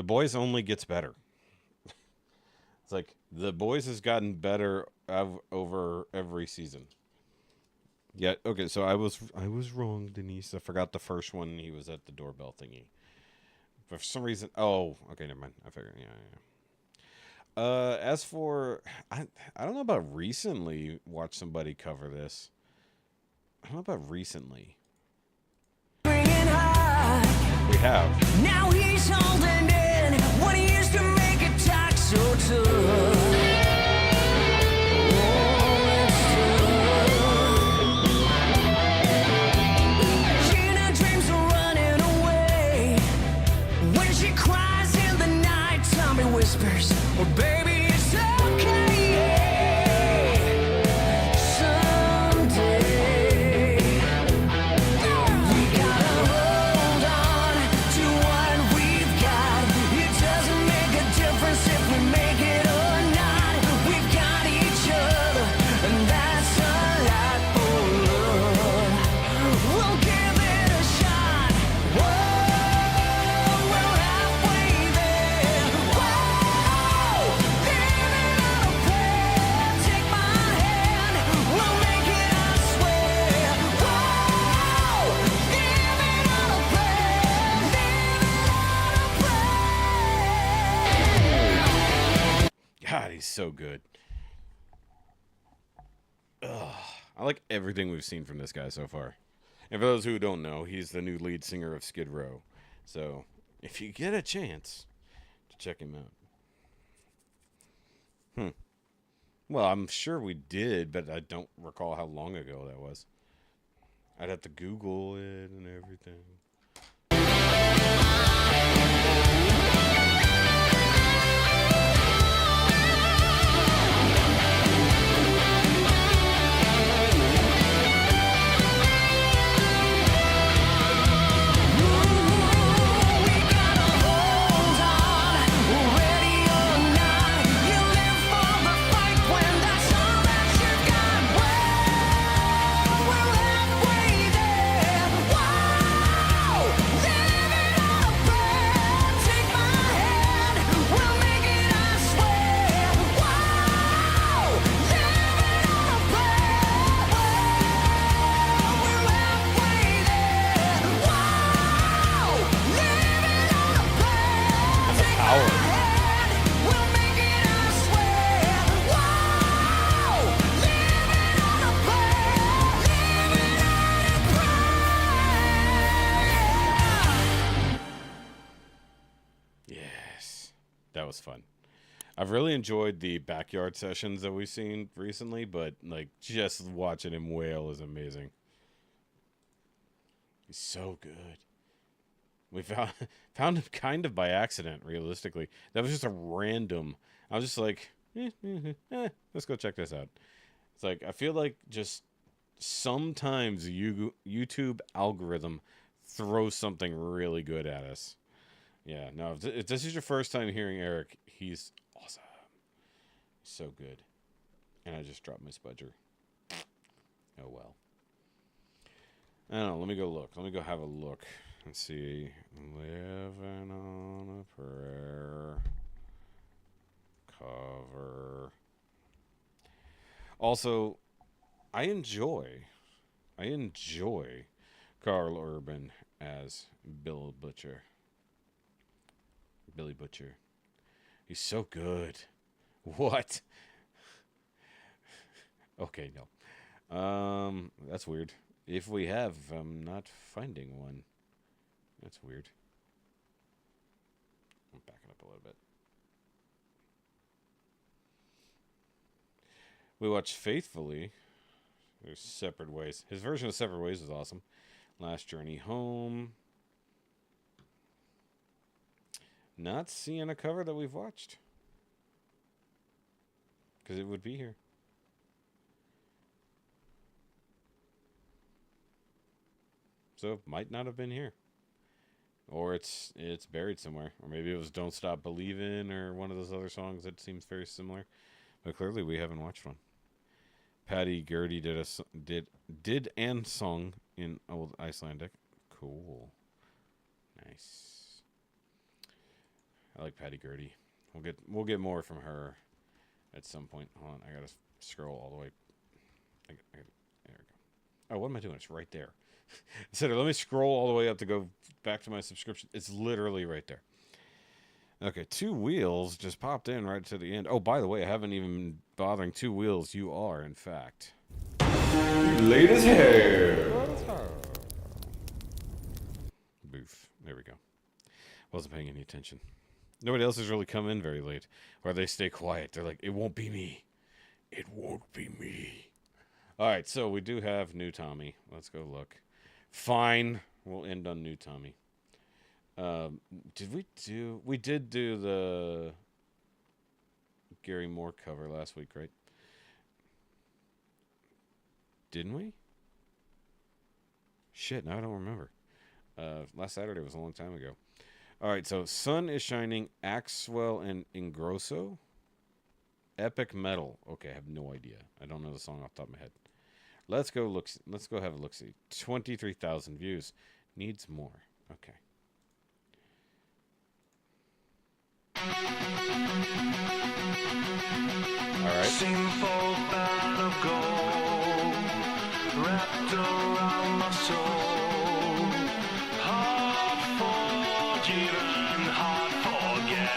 Boys only gets better. It's like the Boys has gotten better over every season. Yeah, okay, so I was wrong, Denise. I forgot the first one. He was at the doorbell thingy. For some reason, oh, okay, never mind. I figured, yeah. As for, I don't know about recently. Watch somebody cover this. I don't know about recently. We have. Now he's holding in what he used to make it talk so tough. Gina dreams of running away. When she cries in the night, Tommy whispers, "Oh, baby, it's okay." If we make it so good. Ugh. I like everything we've seen from this guy so far. And for those who don't know, he's the new lead singer of Skid Row. So, if you get a chance to check him out. Well, I'm sure we did, but I don't recall how long ago that was. I'd have to Google it and everything. That was fun. I've really enjoyed the backyard sessions that we've seen recently, but like just watching him wail is amazing. He's so good. We found him kind of by accident, realistically. That was just a random. I was just like, let's go check this out. It's like, I feel like just sometimes the YouTube algorithm throws something really good at us. Yeah, no, if this is your first time hearing Eric, he's awesome. He's so good. And I just dropped my spudger. Oh, well. I don't know, let me go look. Let me go have a look. Let's see. Living on a Prayer. Cover. Also, I enjoy Carl Urban as Billy Butcher. He's so good. What? Okay, no. That's weird. If we have, I'm not finding one. That's weird. I'm backing up a little bit. We watched Faithfully. There's Separate Ways. His version of Separate Ways was awesome. Last Journey Home. Not seeing a cover that we've watched. Because it would be here. So it might not have been here. Or it's buried somewhere. Or maybe it was Don't Stop Believin' or one of those other songs that seems very similar. But clearly we haven't watched one. Patty Gertie did and sung in Old Icelandic. Cool. Nice. I like Patty Gertie. We'll get more from her at some point. Hold on, I gotta scroll all the way. There we go. Oh, what am I doing? It's right there. So let me scroll all the way up to go back to my subscription. It's literally right there. Okay, Two Wheels just popped in right to the end. Oh, by the way, I haven't even been bothering Two Wheels. You are, in fact. Late as hair. Boof. There we go. Wasn't paying any attention. Nobody else has really come in very late. Or they stay quiet. They're like, it won't be me. It won't be me. All right, so we do have New Tommy. Let's go look. Fine. We'll end on New Tommy. We did do the Gary Moore cover last week, right? Didn't we? Shit, now I don't remember. Last Saturday was a long time ago. All right, so Sun is Shining, Axwell and Ingrosso. Epic Metal. Okay, I have no idea. I don't know the song off the top of my head. Let's go look. Let's go have a look-see. 23,000 views. Needs more. Okay. All right. Simple band of gold wrapped around my soul. Hard forgiven, hard forget.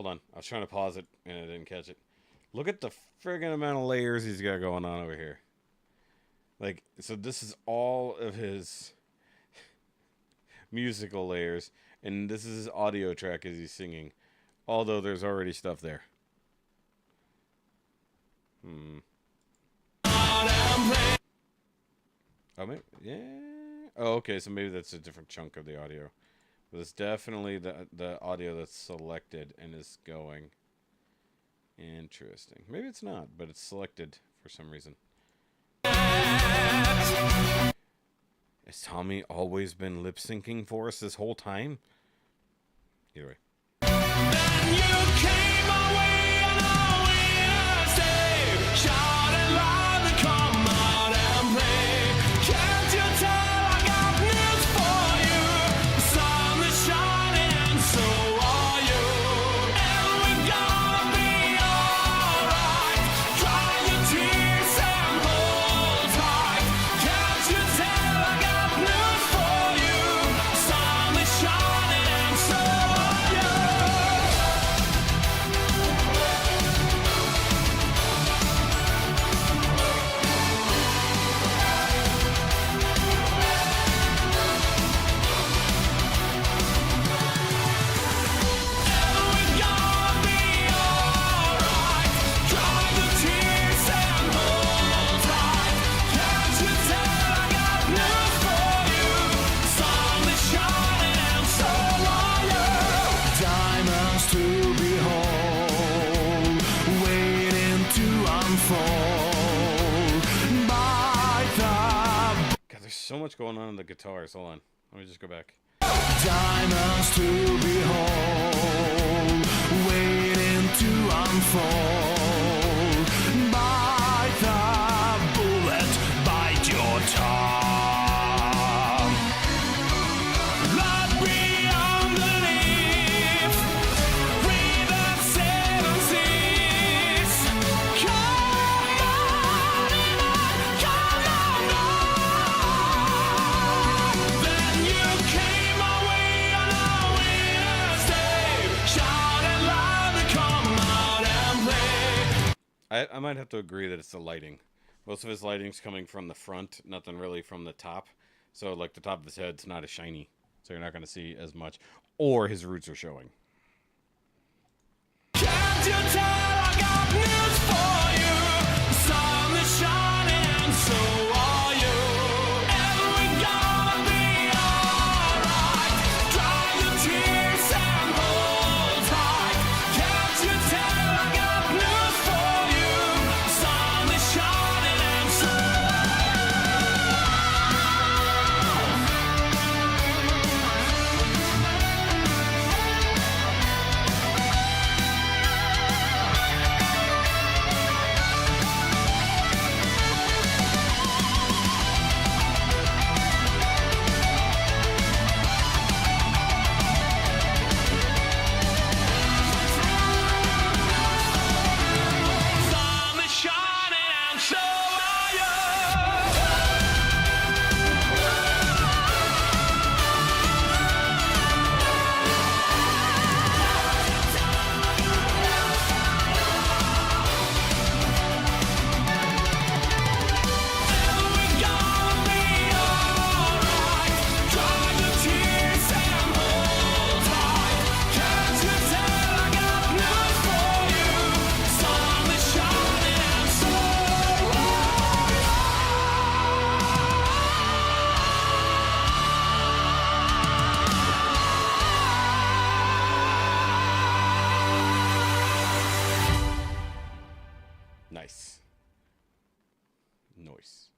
on. I was trying to pause it and I didn't catch it. Look at the friggin' amount of layers he's got going on over here. Like, so this is all of his musical layers, and this is his audio track as he's singing. Although there's already stuff there. Oh, maybe, yeah. Oh, okay, so maybe that's a different chunk of the audio. But it's definitely the audio that's selected and is going. Interesting. Maybe it's not, but it's selected for some reason. Has Tommy always been lip syncing for us this whole time? Either way. So much going on in the guitars. Hold on. Let me just go back. Diamonds to behold, waiting to unfold. Bite the bullet, bite your tongue. Blood beyond belief, breathe the seven seas. Come on, come on. I might have to agree that it's the lighting. Most of his lighting's coming from the front, nothing really from the top. So, like, the top of his head's not as shiny. So you're not going to see as much. Or his roots are showing. Can't you tell I got news for you? The sun is shining and so are you. And we're gonna be alright. Dry your tears and hold tight. Can't you tell I got news for you? The sun is shining and so sun is shining and so are you. Nice. Nice.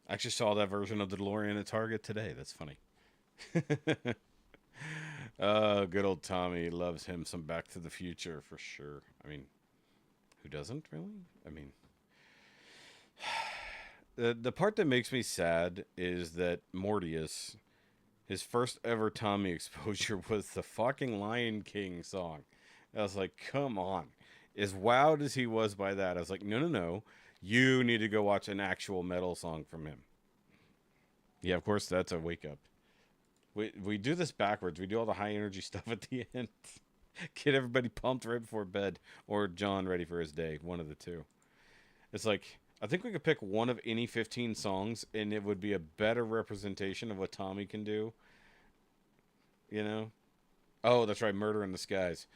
I actually saw that version of the DeLorean at Target today. That's funny. Good old Tommy. Loves him some Back to the Future for sure. I mean, who doesn't really? I mean, the part that makes me sad is that Mortius, his first ever Tommy exposure was the fucking Lion King song. I was like, come on. As wowed as he was by that, I was like, no. You need to go watch an actual metal song from him. Yeah, of course, that's a wake up. We do this backwards. We do all the high energy stuff at the end. Get everybody pumped right before bed, or John ready for his day. One of the two. It's like, I think we could pick one of any 15 songs, and it would be a better representation of what Tommy can do. You know? Oh, that's right, Murder in the Skies.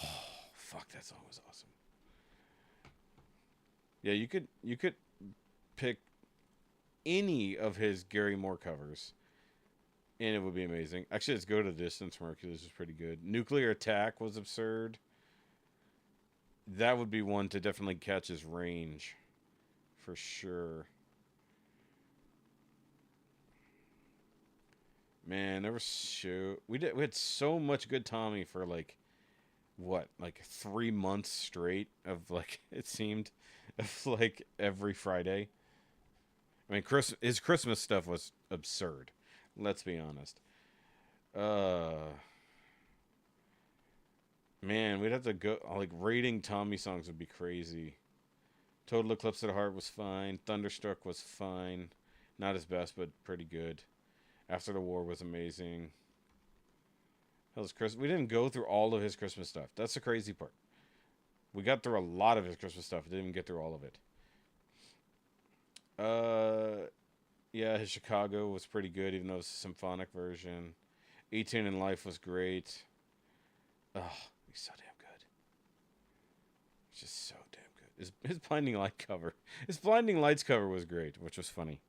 Oh, fuck, that song was awesome. Yeah, you could pick any of his Gary Moore covers, and it would be amazing. Actually, let's go to Distance Mercury. This is pretty good. Nuclear Attack was absurd. That would be one to definitely catch his range. For sure. Man, there was we had so much good Tommy for like 3 months straight of like it seemed of like every Friday. I mean, his Christmas stuff was absurd. Let's be honest. Man, we'd have to go like rating Tommy songs would be crazy. Total Eclipse of the Heart was fine. Thunderstruck was fine. Not his best, but pretty good. After the War was amazing. Hell's Christmas. We didn't go through all of his Christmas stuff. That's the crazy part. We got through a lot of his Christmas stuff. Didn't even get through all of it. Yeah, his Chicago was pretty good, even though it was a symphonic version. 18 in Life was great. Oh, he's so damn good. He's just so damn good. His Blinding Light cover. His Blinding Lights cover was great, which was funny.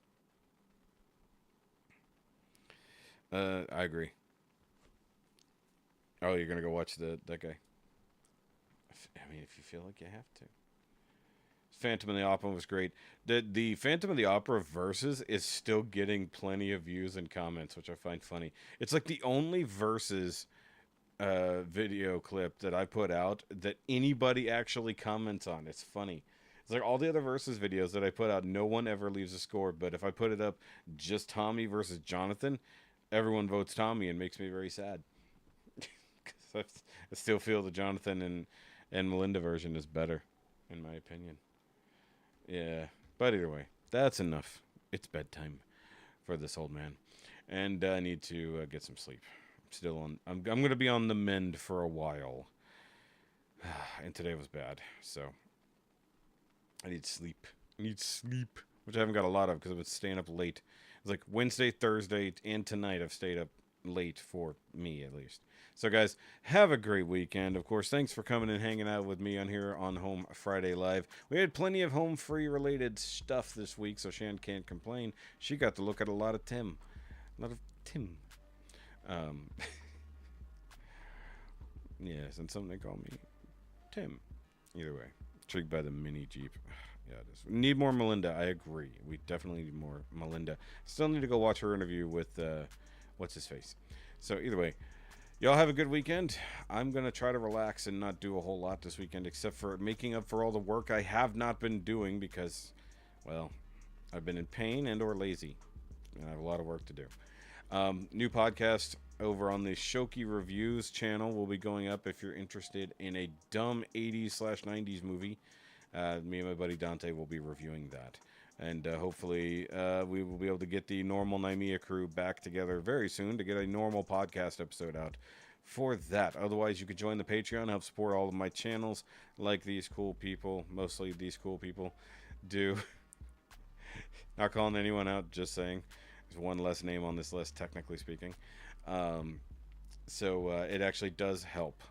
I agree. Oh, you're gonna go watch that guy? I mean, if you feel like you have to. Phantom of the Opera was great. The Phantom of the Opera verses is still getting plenty of views and comments, which I find funny. It's like the only verses video clip that I put out that anybody actually comments on. It's funny. It's like all the other versus videos that I put out, no one ever leaves a score. But if I put it up just Tommy versus Jonathan, everyone votes Tommy and makes me very sad. Because I still feel the Jonathan and Melinda version is better, in my opinion. Yeah, but either way, that's enough. It's bedtime for this old man, and I need to get some sleep. I'm going to be on the mend for a while, and today was bad, so I need sleep. Which I haven't got a lot of because I've been staying up late. It's like Wednesday, Thursday, and tonight I've stayed up late for me, at least. So, guys, have a great weekend. Of course, thanks for coming and hanging out with me on here on Home Friday Live. We had plenty of home free related stuff this week, so Shan can't complain. She got to look at a lot of Tim. Yes, and some they call me Tim. Either way, intrigued by the mini Jeep. Yeah, it is. We need more Melinda. I agree. We definitely need more Melinda. Still need to go watch her interview with what's his face. So either way, y'all have a good weekend. I'm going to try to relax and not do a whole lot this weekend, except for making up for all the work I have not been doing because, well, I've been in pain and or lazy. And I have a lot of work to do. New podcast over on the Shoki Reviews channel will be going up if you're interested in a dumb 80s/90s movie. Me and my buddy Dante will be reviewing that. And hopefully we will be able to get the normal Naimia crew back together very soon to get a normal podcast episode out for that. Otherwise, you could join the Patreon, help support all of my channels like these cool people, mostly these cool people, do. Not calling anyone out, just saying. There's one less name on this list, technically speaking. So it actually does help.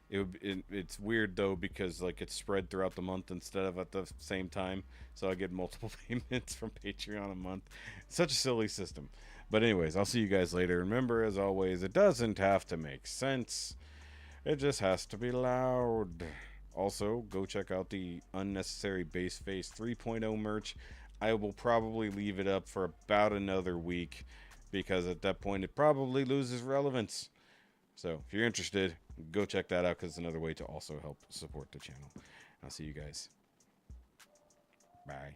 It's weird though because like it's spread throughout the month instead of at the same time, so I get multiple payments from Patreon a month. Such a silly system. But anyways, I'll see you guys later. Remember, as always, it doesn't have to make sense. It just has to be loud. Also, go check out the Unnecessary Bass Face 3.0 merch. I will probably leave it up for about another week because at that point it probably loses relevance. So if you're interested, go check that out because it's another way to also help support the channel. I'll see you guys. Bye.